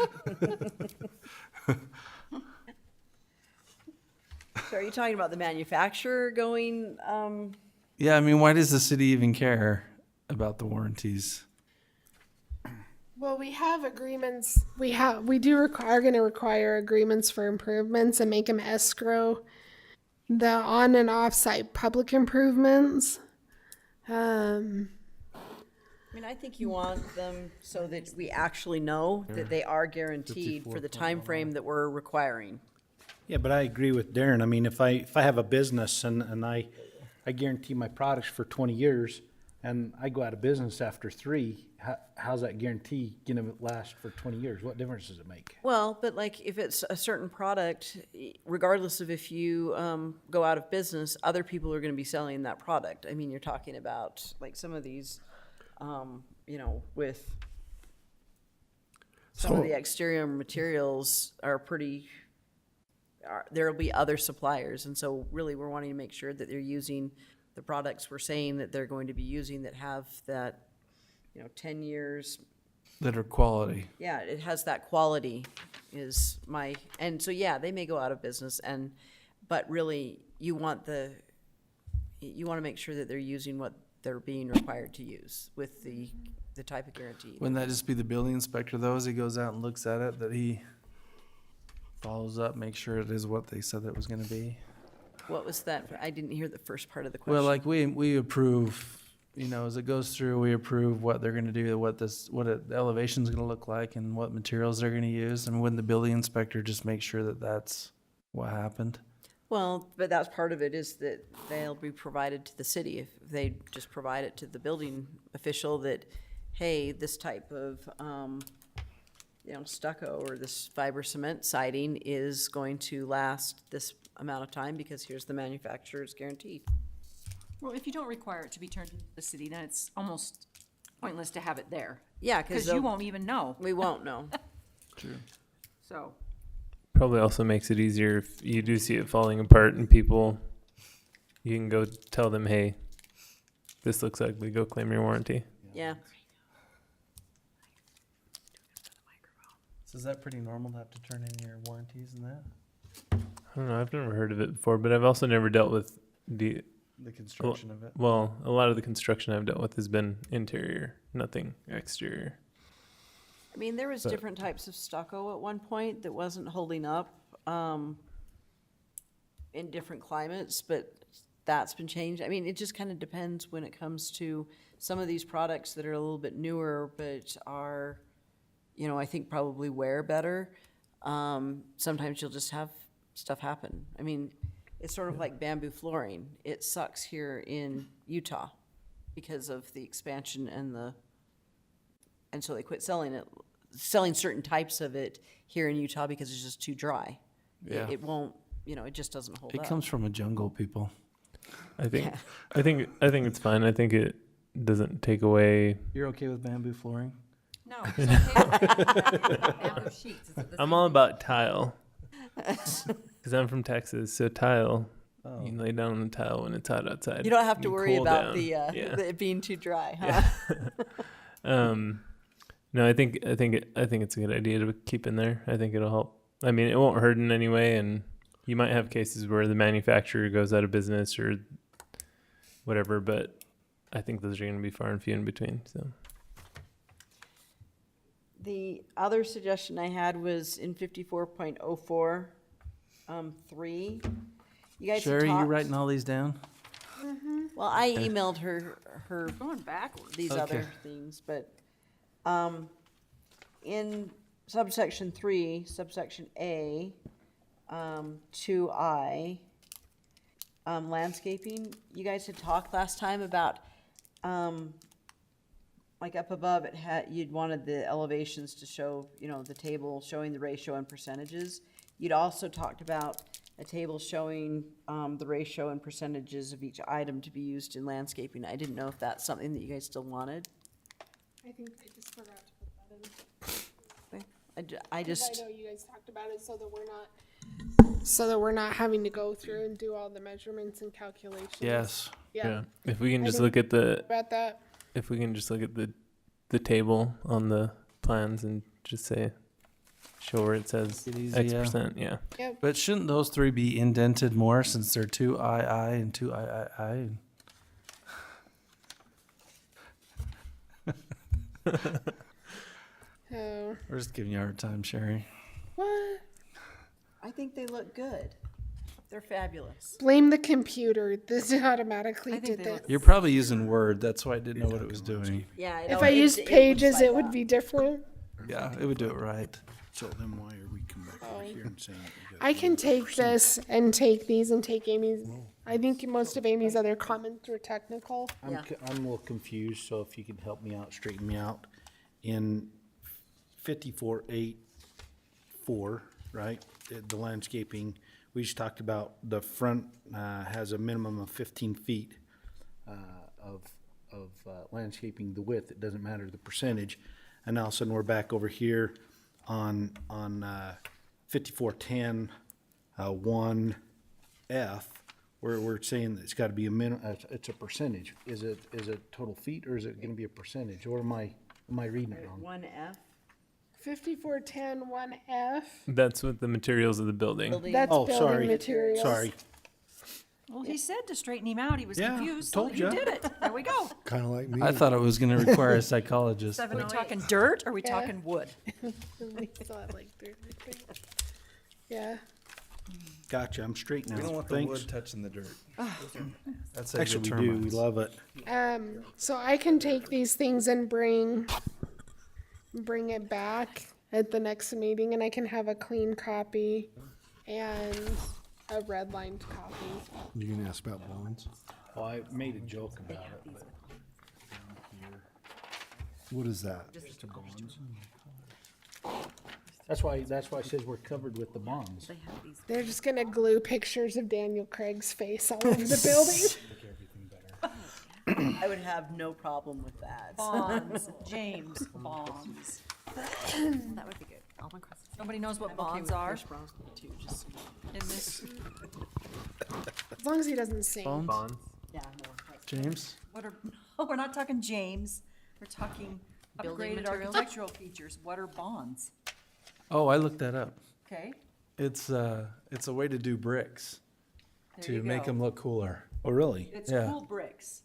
So are you talking about the manufacturer going, Yeah, I mean, why does the city even care about the warranties? Well, we have agreements. We are going to require agreements for improvements and make them escrow the on and off site public improvements. I mean, I think you want them so that we actually know that they are guaranteed for the time frame that we're requiring. Yeah, but I agree with Darren. I mean, if I have a business and I guarantee my products for 20 years and I go out of business after 3, how's that guarantee gonna last for 20 years? What difference does it make? Well, but like if it's a certain product, regardless of if you go out of business, other people are gonna be selling that product. I mean, you're talking about like some of these, with some of the exterior materials are pretty, there'll be other suppliers. And so really we're wanting to make sure that they're using the products we're saying that they're going to be using that have that, 10 years. That are quality. Yeah, it has that quality and so, yeah, they may go out of business but really you want to make sure that they're using what they're being required to use with the type of guarantee. Wouldn't that just be the building inspector though, as he goes out and looks at it, that he follows up, make sure it is what they said it was gonna be? What was that? I didn't hear the first part of the question. Well, like we approve, as it goes through, we approve what they're gonna do, the elevation's gonna look like and what materials they're gonna use. And wouldn't the building inspector just make sure that that's what happened? Well, but that's part of it is that they'll be provided to the city. If they just provide it to the building official that hey, this type of, stucco or this fiber cement siding is going to last this amount of time because here's the manufacturer's guarantee. Well, if you don't require it to be turned into the city, then it's almost pointless to have it there. Yeah, Because you won't even know, we won't know. so. Probably also makes it easier if you do see it falling apart and people, you can go tell them, hey, this looks ugly, go claim your warranty. Yeah. So is that pretty normal to have to turn in your warranties and that? I don't know, I've never heard of it before, but I've also never dealt with The construction of it? well, a lot of the construction I've dealt with has been interior, nothing exterior. I mean, there was But- different types of stucco at one point that wasn't holding up in different climates, but that's been changed. I mean, it just kind of depends when it comes to some of these products that are a little bit newer, but are, I think probably wear better. Sometimes you'll just have stuff happen. I mean, it's sort of like bamboo flooring. It sucks here in Utah because of the expansion and so they quit selling certain types of it here in Utah because it's just too dry. Yeah. It won't, it just doesn't hold It up. comes from a jungle, people. I think it's fine. I think it doesn't take away. You're okay with bamboo flooring? No. It's okay. Bamboo sheets. Is it the I'm same all thing? about tile. Because I'm from Texas, so tile. Oh. You can lay down on the tile when it's hot outside. You don't have to You worry cool about down. it being too dry, huh? No, I think it's a good idea to keep in there. I think it'll help. I mean, it won't hurt in any way, and you might have cases where the manufacturer goes out of business or whatever, but I think those are going to be far and few in between. So The other suggestion I had was in 54.04, 3. You guys had Sherry, you talked- writing all these down? Well, I emailed her Going backwards. these Okay. other things, but in subsection 3, subsection A, 2I, landscaping, you guys had talked last time about, like up above, you'd wanted the elevations to show, the table showing the ratio and percentages. You'd also talked about a table showing the ratio and percentages of each item to be used in landscaping. I didn't know if that's something that you guys still wanted. I think I just forgot to put that in. I 'Cause just, I know you guys talked about it so that we're not having to go through and do all the measurements and calculations. Yes. Yeah. if we can I just think- look at the the table on the plans and just say, show where it says It is, X yeah. percent, yeah. Yep. But shouldn't those three be indented more since they're 2II and 2II? Oh, We're just giving you a hard time, Sherry. what? I think they look good. They're fabulous. Blame the computer. This automatically I think did they that. look- You're probably using Word. That's why I didn't know what it was doing. Yeah. If I used pages, it would be different. Yeah, it would do it right. So then why are we coming back over here and saying? we got I can take this and take these and take Amy's. I think most of Amy's other comments were technical. Yeah. I'm a little confused, so if you could help me out, straighten me out. In 54.8.4, right, the landscaping, we just talked about the front has a minimum of 15 feet of landscaping, the width, it doesn't matter the percentage. And all of a sudden, we're back over here on 54.10, 1F, where we're saying that it's gotta be it's a percentage. Is it total feet, or is it gonna be a percentage? Or am I reading it wrong? 1F. 5410 1F. That's what the materials of the building. That's Oh, building sorry, materials. sorry. Well, he said to straighten him out. He was Yeah, confused, told so you ya. did it. There we go. Kind of like me. I thought it was going to require a psychologist. Are we talking dirt? Or are we Yeah. talking wood? We still have like 30. Yeah. Gotcha, I'm straight now. We don't want the Thanks. wood touching the dirt. That's a Actually, good we do, term. we love it. So I can take these things and bring it back at the next meeting, and I can have a clean copy and a redlined copy. You can ask about bonds. Well, I made a joke about it, but down here. What is that? That's why it says we're covered with the bonds. They have these. They're just gonna glue pictures of Daniel Craig's face all over the building. I would have no problem with that. Bonds, James, bonds. That would be good. All across the Nobody knows what I'm okay bonds with are Pierce Brosnan too, just, in this. As long as he doesn't sing. Bonds? Bonds. yeah, no. Like, James? What are, no, we're not talking James. We're talking Building upgraded materials? architectural features. What are bonds? Oh, I looked that up. Okay, It's a way to do bricks there to you make go. them look cooler. Oh, really? It's Yeah. cool bricks.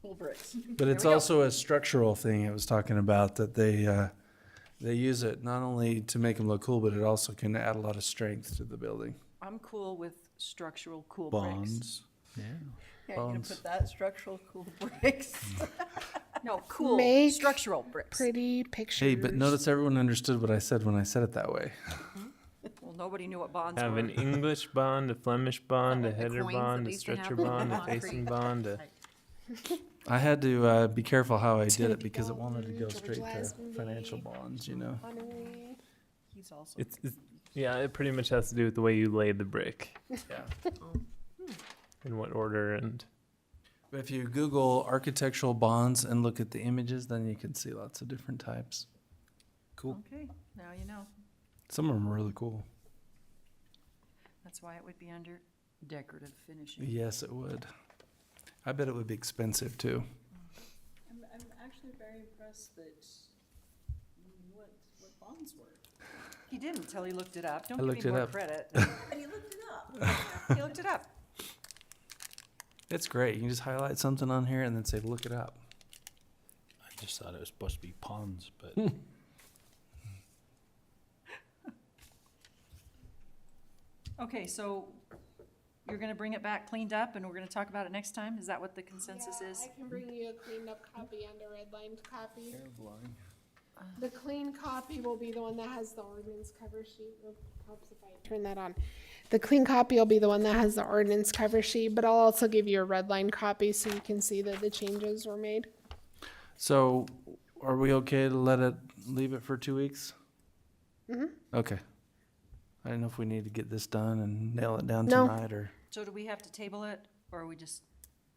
Cool bricks. But it's we go. also a structural thing it was talking about that they use it not only to make them look cool, but it also can add a lot of strength to the building. I'm cool with structural cool bricks. Bonds. Yeah. Yeah, you're gonna Bonds. put that structural cool bricks. No, cool Make structural bricks. Pretty pictures. Hey, but notice everyone understood what I said when I said it that way. Well, nobody knew what bonds Have were. an English bond, a Flemish bond, a like the header coins that bond, they a used to have stretcher in bond, a concrete? facing bond, a I had to be careful how I did it because it wanted to go straight to financial bonds, you know. Honorary. He's also. it's yeah, it pretty much has to do with the way you lay the brick, Yeah. in what order, and But if you Google architectural bonds and look at the images, then you can see lots of different types. Cool. Okay, now you know. Some of them are really cool. That's why it would be under decorative finishing. Yes, it would. I bet it would be expensive too. I'm actually very impressed that you knew what bonds were. He didn't until he looked it up. Don't I give looked me it more up. credit. And you looked it up. He looked it up. It's great. You can just highlight something on here and then say, look it up. I just thought it was supposed to be ponds, but Okay, so you're gonna bring it back cleaned up and we're gonna talk about it next time? Is that what the consensus Yeah, is? I can bring you a cleaned up copy and a redlined copy. The clean copy will be the one that has the ordinance cover sheet. It helps if I turn that on. The clean copy will be the one that has the ordinance cover sheet, but I'll also give you a redline copy so you can see that the changes were made. So are we okay to leave it for 2 weeks? Mhm. Okay. I don't know if we need to get this done and nail it down No. tonight or, So do we have to table it or are we just,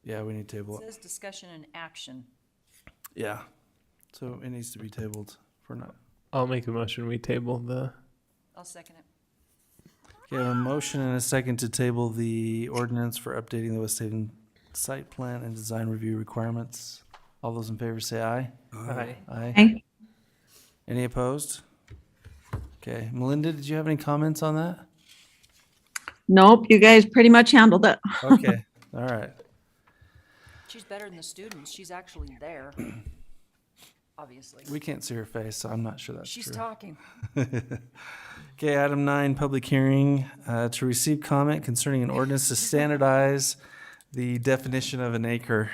yeah, we need to it table it. says discussion and action. Yeah. So it needs to be tabled for now. I'll make a motion. We table the. I'll second it. Okay, I have a motion and a second to table the ordinance for updating the Westhaven site plan and design review requirements. All those in favor say aye. Aye. Aye. Okay. Any opposed? Okay, Melinda, did you have any comments on that? Nope, you guys pretty much handled it. Okay, all right. She's better than the students. She's actually there. Obviously. We can't see her face, so I'm not sure that's She's true. talking. Okay, item 9, public hearing, to receive comment concerning an ordinance to standardize the definition of an acre.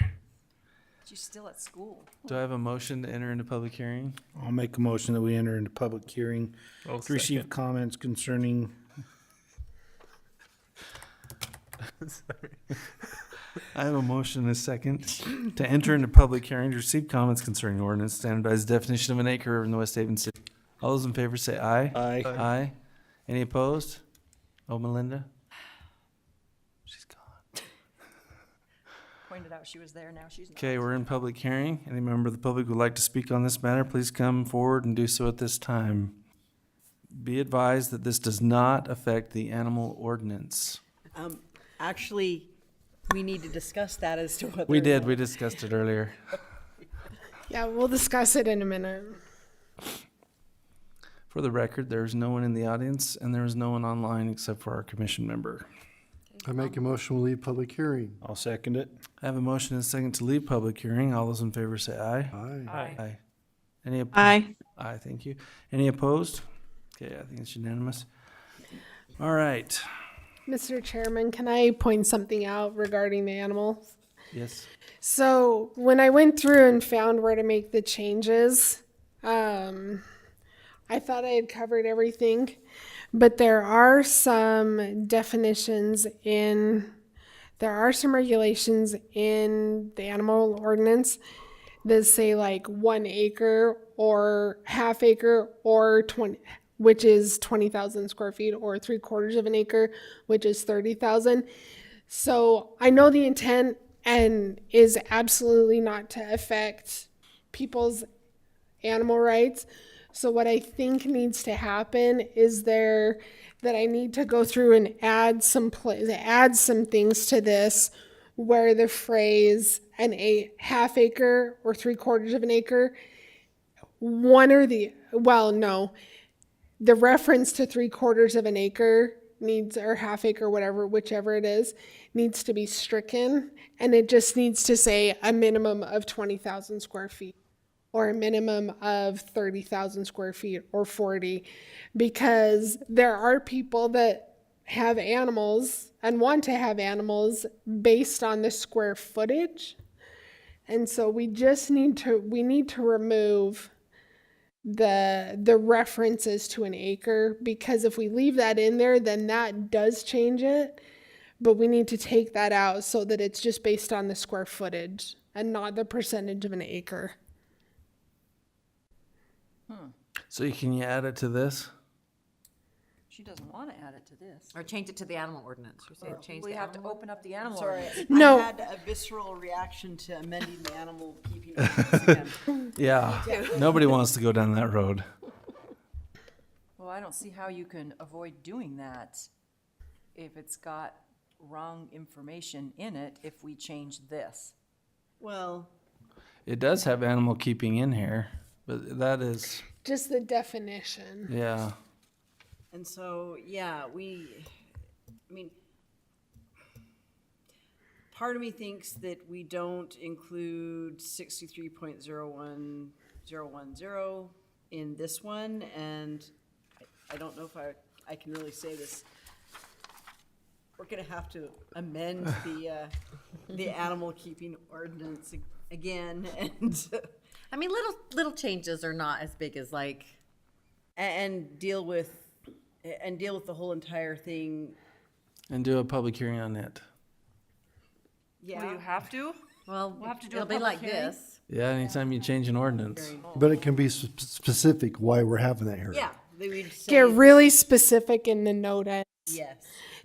She's still at school. Do I have a motion to enter into public hearing? I'll make a motion that we enter into public hearing I'll to receive second. comments concerning I have a motion and a second to enter into public hearing to receive comments concerning ordinance standardized definition of an acre in the Westhaven city. All those in favor say aye. Aye. Aye. Any opposed? Oh, Melinda? She's gone. Pointed out she was there, now she's not. Okay, we're in public hearing. Any member of the public who would like to speak on this matter, please come forward and do so at this time. Be advised that this does not affect the animal ordinance. Actually, we need to discuss that as to whether. We did, we discussed it earlier. Yeah, we'll discuss it in a minute. For the record, there's no one in the audience and there is no one online except for our commission member. I make a motion, we leave public hearing. I'll second it. I have a motion and a second to leave public hearing. All those in favor say aye. Aye. Aye. Aye. Any opposed? Aye. Aye, thank you. Any opposed? Okay, I think it's unanimous. All right. Mr. Chairman, can I point something out regarding the animals? Yes. So when I went through and found where to make the changes, I thought I had covered everything, but there are some definitions there are some regulations in the animal ordinance that say like 1 acre or half acre or 20, which is 20,000 square feet, or 3/4 of an acre, which is 30,000. So I know the intent and is absolutely not to affect people's animal rights. So what I think needs to happen is that I need to go through and add some things to this, where the phrase a half acre or 3/4 of an acre, the reference to 3/4 of an acre needs, or half acre, whatever, whichever it is, needs to be stricken, and it just needs to say a minimum of 20,000 square feet, or a minimum of 30,000 square feet, or 40, because there are people that have animals and want to have animals based on the square footage. And so we need to remove the references to an acre, because if we leave that in there, then that does change it. But we need to take that out so that it's just based on the square footage and not the percentage of an acre. So can you add it to this? She doesn't want to add it to this. Or change it to the animal ordinance. You're saying change We the have to animal? open up the animal Sorry, ordinance. No. I had a visceral reaction to amending the animal keeping ordinance again. Yeah, nobody wants to go down that road. Well, I don't see how you can avoid doing that if it's got wrong information in it if we change this. Well, It does have animal keeping in here, but that is, Just the definition. yeah. and so, yeah, part of me thinks that we don't include 63.01010 in this one, and I don't know if I can really say this. We're gonna have to amend the animal keeping ordinance again, and I mean, little changes are not as big as like, and deal with the whole entire thing. And do a public hearing on it. Yeah. Will you have to? well, We'll have to do a it'll be public like hearing? this. Yeah, anytime you change an ordinance. But it can be specific why we're having that hearing. Yeah, they would say. Get really specific in the notice Yes.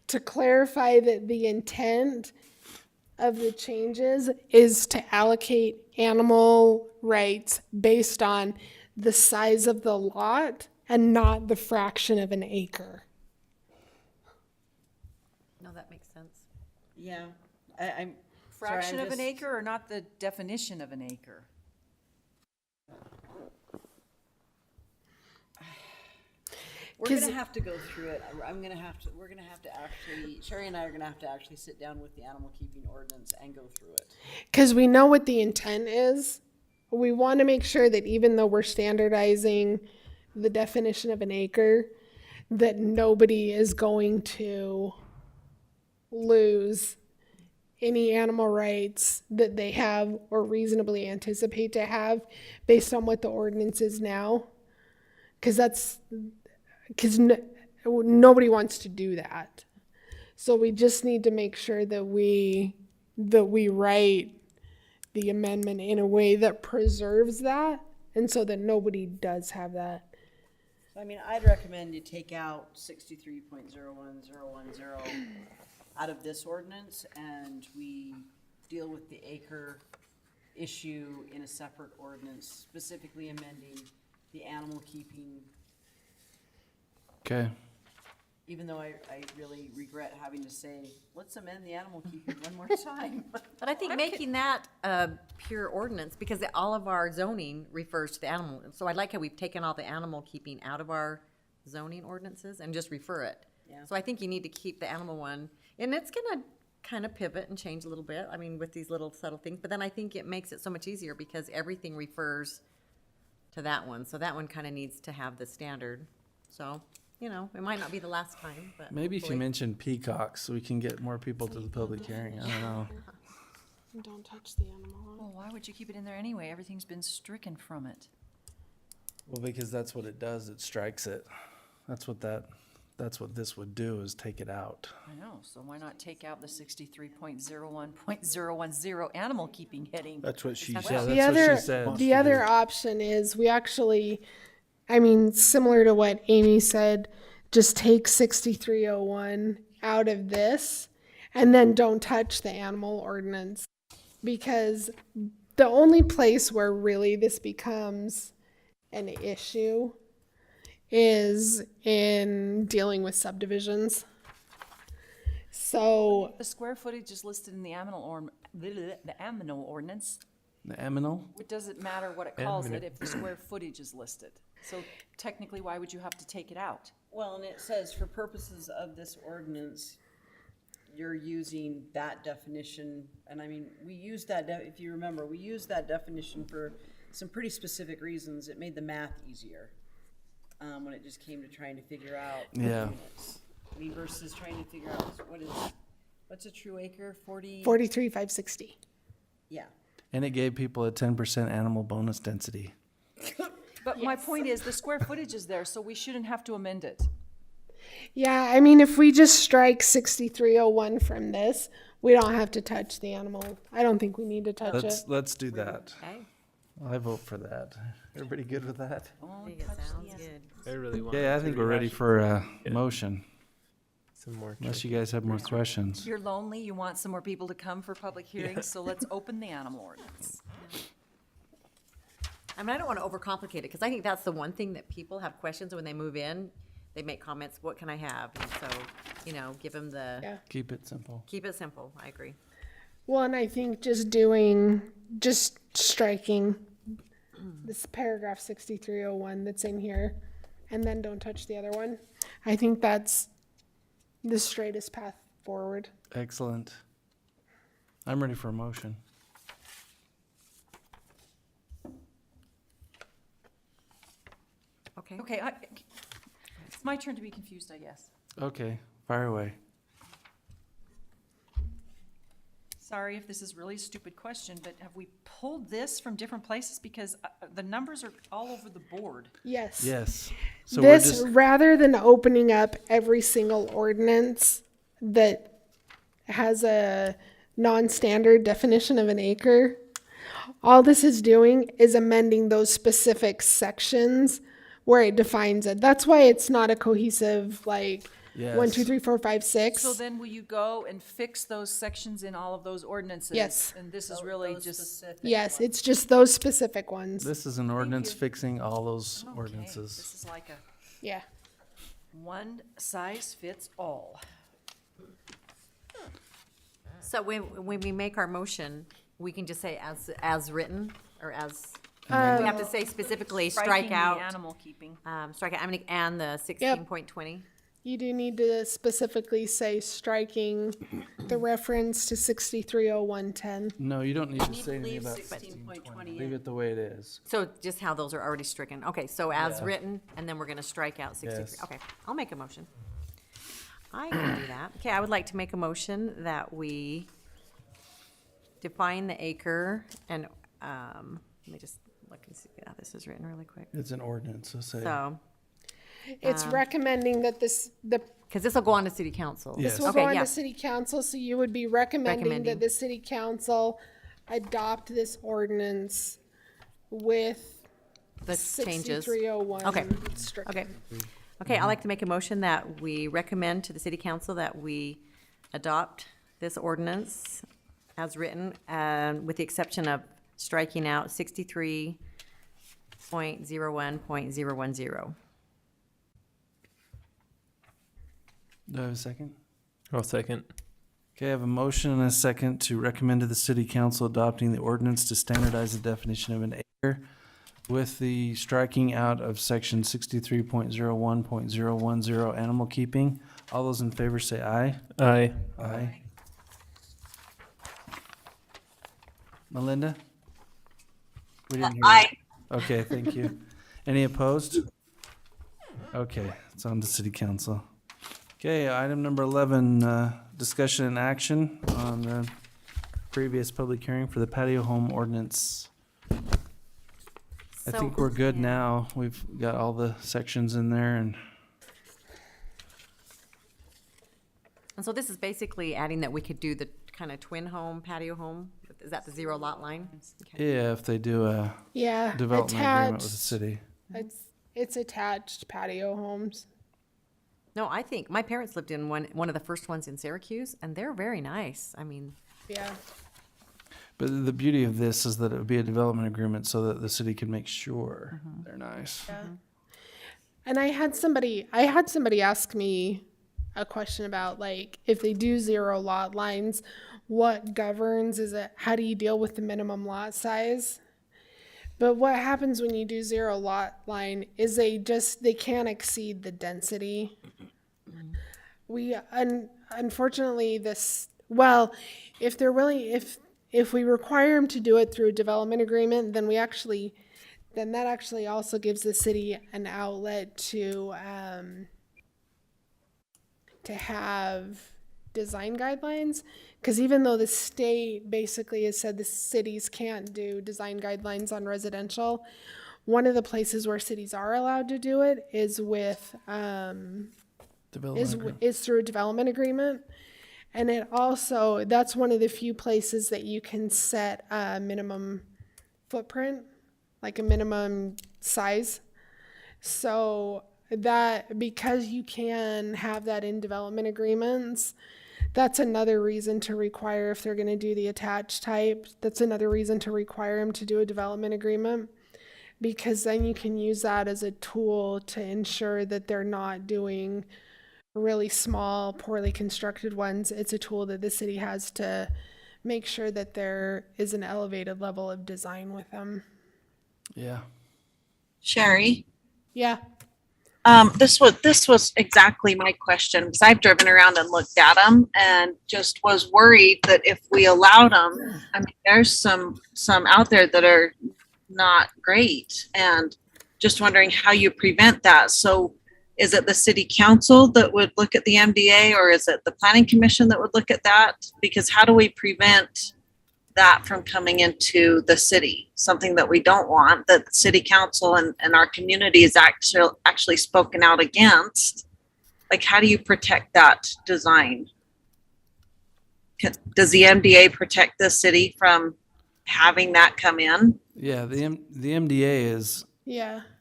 to clarify that the intent of the changes is to allocate animal rights based on the size of the lot and not the fraction of an acre. No, that makes sense. Yeah, I'm. Fraction sorry, I'm of an just- acre or not the definition of an acre? We're 'Cause- gonna have to go through it. We're gonna have to actually, Sherry and I are gonna have to actually sit down with the animal keeping ordinance and go through it. Because we know what the intent is. We want to make sure that even though we're standardizing the definition of an acre, that nobody is going to lose any animal rights that they have or reasonably anticipate to have based on what the ordinance is now. Because nobody wants to do that. So we just need to make sure that we write the amendment in a way that preserves that, and so that nobody does have that. So, I mean, I'd recommend you take out 63.01010 out of this ordinance, and we deal with the acre issue in a separate ordinance, specifically amending the animal keeping, Okay. even though I really regret having to say, let's amend the animal keeping one more time. But I think making that a pure ordinance, because all of our zoning refers to the animal. So I like how we've taken all the animal keeping out of our zoning ordinances and just refer it. Yeah. So I think you need to keep the animal one, and it's gonna kind of pivot and change a little bit, I mean, with these little subtle things, but then I think it makes it so much easier because everything refers to that one. So that one kind of needs to have the standard. So, you know, it might not be the last time, but. Maybe if you hopefully- mention peacocks, so we can get more people to the public hearing. I don't know. Don't touch the animal one. Well, why would you keep it in there anyway? Everything's been stricken from it. Well, because that's what it does. It strikes it. That's what that that's what this would do, is take it out. I know, so why not take out the 63.01.010 animal keeping heading? That's what she That's said. The That's what other, she said. the other option is we actually, I mean, similar to what Amy said, just take 6301 out of this and then don't touch the animal ordinance. Because the only place where really this becomes an issue is in dealing with subdivisions. So, The square footage is listed in the animal ordinance. The aminal? It doesn't matter what it calls it if the square footage is listed. So technically, why would you have to take it out? Well, and it says for purposes of this ordinance, you're using that definition, and I mean, we used that, if you remember, we used that definition for some pretty specific reasons. It made the math easier, when it just came to trying to figure out. Yeah. units. I mean, versus trying to figure out what's a true acre, 43,560. Yeah. And it gave people a 10% animal bonus density. But my point is, the square footage is there, so we shouldn't have to amend it. Yeah, I mean, if we just strike 6301 from this, we don't have to touch the animal. I don't think we need to touch it. Let's do that. Okay, I vote for that. Everybody good with that? I think it sounds good. I really want. Yeah, I to think we're ready rehash for a motion, some more. unless you guys have more questions. You're lonely, you want some more people to come for public hearings, so let's open the animal ordinance. I mean, I don't want to overcomplicate it, because I think that's the one thing that people have questions when they move in. They make comments, what can I have? And so, give them Yeah. Keep it simple. keep it simple. I agree. Well, and I think just striking this paragraph 6301 that's in here, and then don't touch the other one. I think that's the straightest path forward. Excellent. I'm ready for a motion. Okay. Okay, it's my turn to be confused, I guess. Okay, fire away. Sorry if this is really a stupid question, but have we pulled this from different places? Because the numbers are all over the board. Yes. Yes. So we're This, just, rather than opening up every single ordinance that has a non-standard definition of an acre, all this is doing is amending those specific sections where it defines it. That's why it's not a cohesive, like, 1, 2, Yes. 3, 4, 5, 6. So then will you go and fix those sections in all of those ordinances? Yes. And this is really Those just. specific Yes, ones. it's just those specific ones. this is an ordinance you. fixing all those Okay, ordinances. this is like a Yeah. one size fits all. So when we make our motion, we can just say as written, or as, we have to say specifically strike Striking the out, animal keeping. strike out, and the 16.20. You do need to specifically say striking the reference to 630110. No, you don't need to Need to say anything leave about 16.20 Leave in. it the way it is. So just how those are already stricken. Okay, so as Yeah. written, and then we're gonna strike out 63. Yes. Okay, I'll make a motion. I can do that. Okay, I would like to make a motion that we define the acre and, let me just look and see how this is written really quick. It's an ordinance, so say. So, It's recommending that this because this will go on to city council. Yes. will Okay, go on yeah. to city council, so you would be recommending Recommending. that the city council adopt this ordinance with The changes. 6301 Okay. stricken. Okay. Okay, I'd like to make a motion that we recommend to the city council that we adopt this ordinance as written, with the exception of striking out 63.01.010. Do I have a second? I'll second. Okay, I have a motion and a second to recommend to the city council adopting the ordinance to standardize the definition of an acre with the striking out of section 63.01.010 animal keeping. All those in favor say aye. Aye. Aye. Melinda? We didn't hear you. Aye. Okay, thank you. Any opposed? Okay, it's on to city council. Okay, item number 11, discussion and action on the previous public hearing for the patio home ordinance. I think we're good now. We've got all the sections in there and And so this is basically adding that we could do the kind of twin home, patio home. Is that the 0 lot line? Okay. Yeah, if they do a Yeah, development agreement with the attached. city. It's attached patio homes. No, I think my parents lived in one of the first ones in Syracuse, and they're very nice. I mean, Yeah. But the beauty of this is that it would be a development agreement so that the city can make sure they're nice. Yeah. And I had somebody ask me a question about, like, if they do 0 lot lines, what governs? Is it, how do you deal with the minimum lot size? But what happens when you do 0 lot line is they can't exceed the density. Unfortunately if they're willing, if we require them to do it through a development agreement, then that actually also gives the city an outlet to have design guidelines. Because even though the state basically has said the cities can't do design guidelines on residential, one of the places where cities are allowed to do it is with is through a development agreement. And that's one of the few places that you can set a minimum footprint, like a minimum size. So that, because you can have that in development agreements, that's another reason to require, if they're going to do the attached type, that's another reason to require them to do a development agreement, because then you can use that as a tool to ensure that they're not doing really small, poorly constructed ones. It's a tool that the city has to make sure that there is an elevated level of design with them. Yeah. Sherry, Yeah. this was exactly my question, because I've driven around and looked at them and just was worried that if we allowed them, I mean, there's some out there that are not great, and just wondering how you prevent that. So is it the city council that would look at the MDA, or is it the planning commission that would look at that? Because how do we prevent that from coming into the city? Something that we don't want, that the city council and our community is actually spoken out against. Like, how do you protect that design? Does the MDA protect the city from having that come in? Yeah, the MDA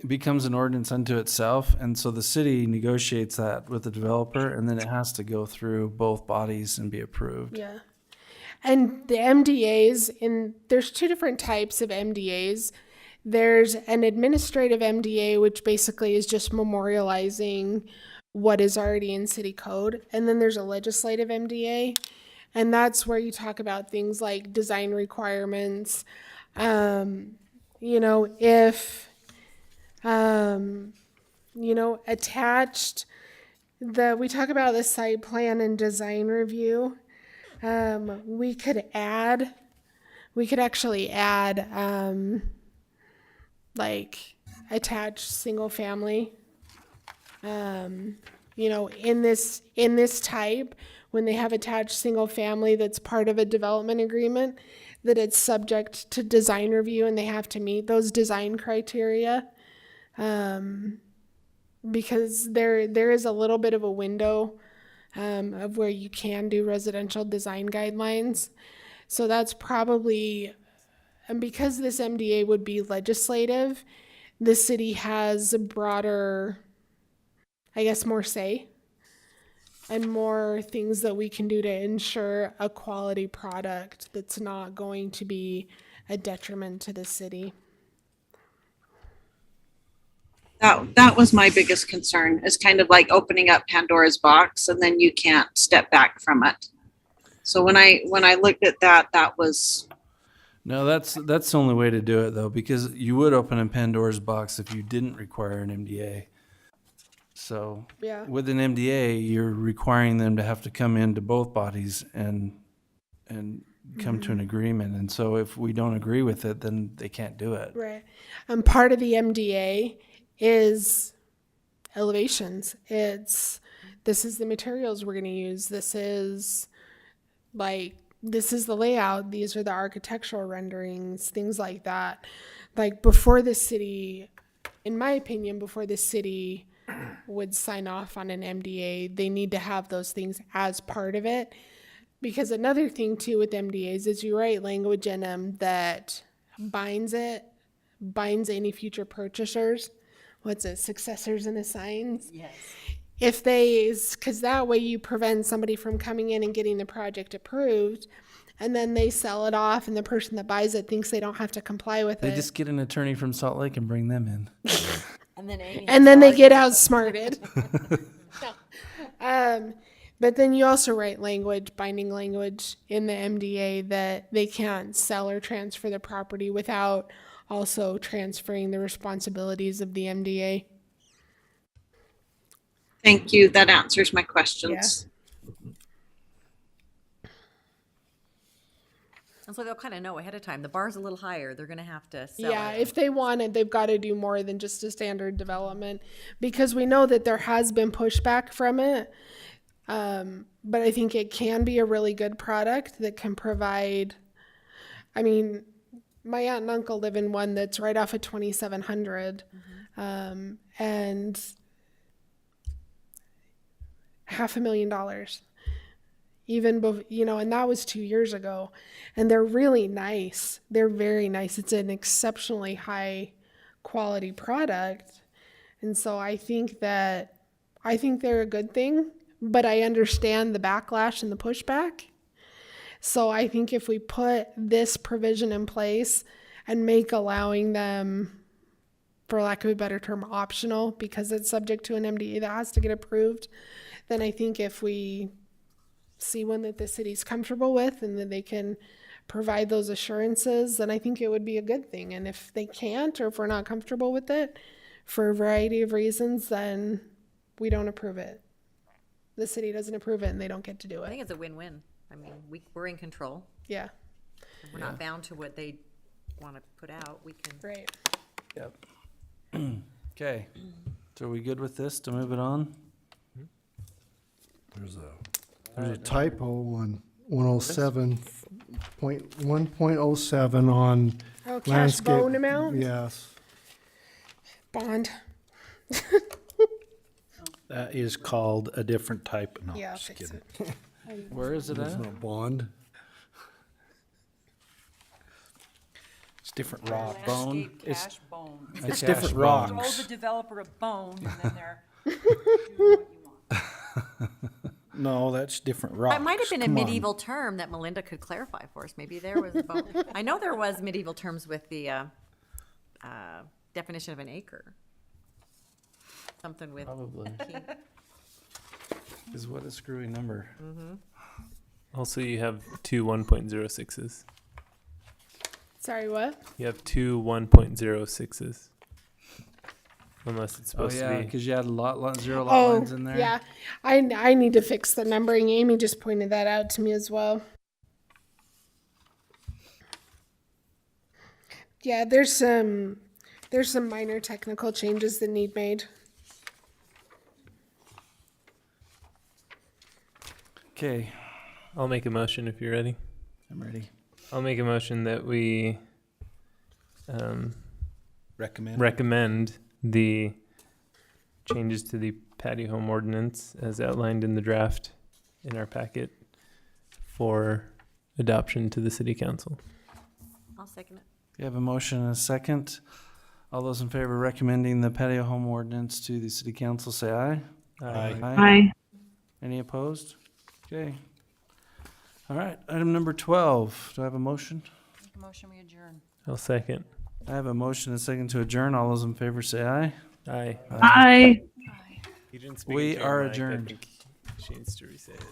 becomes an ordinance unto itself, and so the city negotiates that with the developer, and then it has to go through both bodies and be approved. Yeah. And the MDAs, there's 2 different types of MDAs. There's an administrative MDA, which basically is just memorializing what is already in city code. And then there's a legislative MDA. And that's where you talk about things like design requirements. Attached, we talk about the site plan and design review. We could actually add like attached single family. In this type, when they have attached single family that's part of a development agreement, that it's subject to design review and they have to meet those design criteria. Because there is a little bit of a window of where you can do residential design guidelines. So that's probably, and because this MDA would be legislative, the city has a broader, I guess, more say and more things that we can do to ensure a quality product that's not going to be a detriment to the city. That was my biggest concern, is kind of like opening up Pandora's box and then you can't step back from it. So when I looked at that was... No, that's the only way to do it, though, because you would open a Pandora's box if you didn't require an MDA. So Yeah. with an MDA, you're requiring them to have to come into both bodies and come to an agreement. And so if we don't agree with it, then they can't do it. Right. Part of the MDA is elevations. This is the materials we're going to use. This is the layout. These are the architectural renderings, things like that. Like, before the city, in my opinion, before the city would sign off on an MDA, they need to have those things as part of it. Because another thing too with MDAs is you write language in them that binds any future purchasers. Successors and assigns? Yes. Because that way you prevent somebody from coming in and getting the project approved, and then they sell it off, and the person that buys it thinks they don't have to comply with They it. just get an attorney from Salt Lake and bring them in. And then they get outsmarted. But then you also write binding language in the MDA that they can't sell or transfer the property without also transferring the responsibilities of the MDA. Thank you. That answers my questions. And so they'll kind of know ahead of time. The bar's a little higher. They're going to have to sell Yeah, it. if they want it, they've got to do more than just a standard development, because we know that there has been pushback from it. But I think it can be a really good product that can provide. I mean, my aunt and uncle live in one that's right off of 2700, and $500,000. And that was 2 years ago, and they're really nice. They're very nice. It's an exceptionally high quality product. And so I think they're a good thing, but I understand the backlash and the pushback. So I think if we put this provision in place and make allowing them, for lack of a better term, optional, because it's subject to an MDA that has to get approved, then I think if we see one that the city's comfortable with and that they can provide those assurances, then I think it would be a good thing. And if they can't, or if we're not comfortable with it for a variety of reasons, then we don't approve it. The city doesn't approve it and they don't get to do I it. think it's a win-win. I mean, we're in control. Yeah. And we're not bound to what they want to put out. We can. Right. Yep. Okay. So are we good with this to move it on? There's a typo on 107.1.07 on Oh, cash landscape. bone amount? Yes. Bond. That is called a different type. No, Yeah, I'll just fix kidding. it. Where is it It's at? not bond. It's different rock. Bone? Landscape It's- cash bone. It's cash different bone. Throw rocks. the developer a bone and then they're doing what you want. No, that's different rocks. It might have been a Come on. medieval term that Melinda could clarify for us. Maybe there was I know there was medieval terms with the definition of an acre. Something with Probably. a key. Is what a screwy number. Also, you have two 1.06s. Sorry, what? You have two 1.06s. Unless it's Oh supposed yeah, to be. because you had zero lot Oh, lines in there. yeah. I need to fix the numbering. Amy just pointed that out to me as well. Yeah, there's some minor technical changes that need made. Okay, I'll make a motion if you're ready. I'm ready. I'll make a motion that we recommend the changes to the patio home ordinance as outlined in the draft in our packet for adoption to the city council. I'll second it. You have a motion and a second. All those in favor of recommending the patio home ordinance to the city council, say aye. Aye. Any opposed? Okay. All right, item number 12. Do I have a motion? Make a motion, we adjourn. I'll second. I have a motion and a second to adjourn. All those in favor say aye. Aye. Aye. You didn't speak We into your are mic. I adjourned. think she needs to re-say it.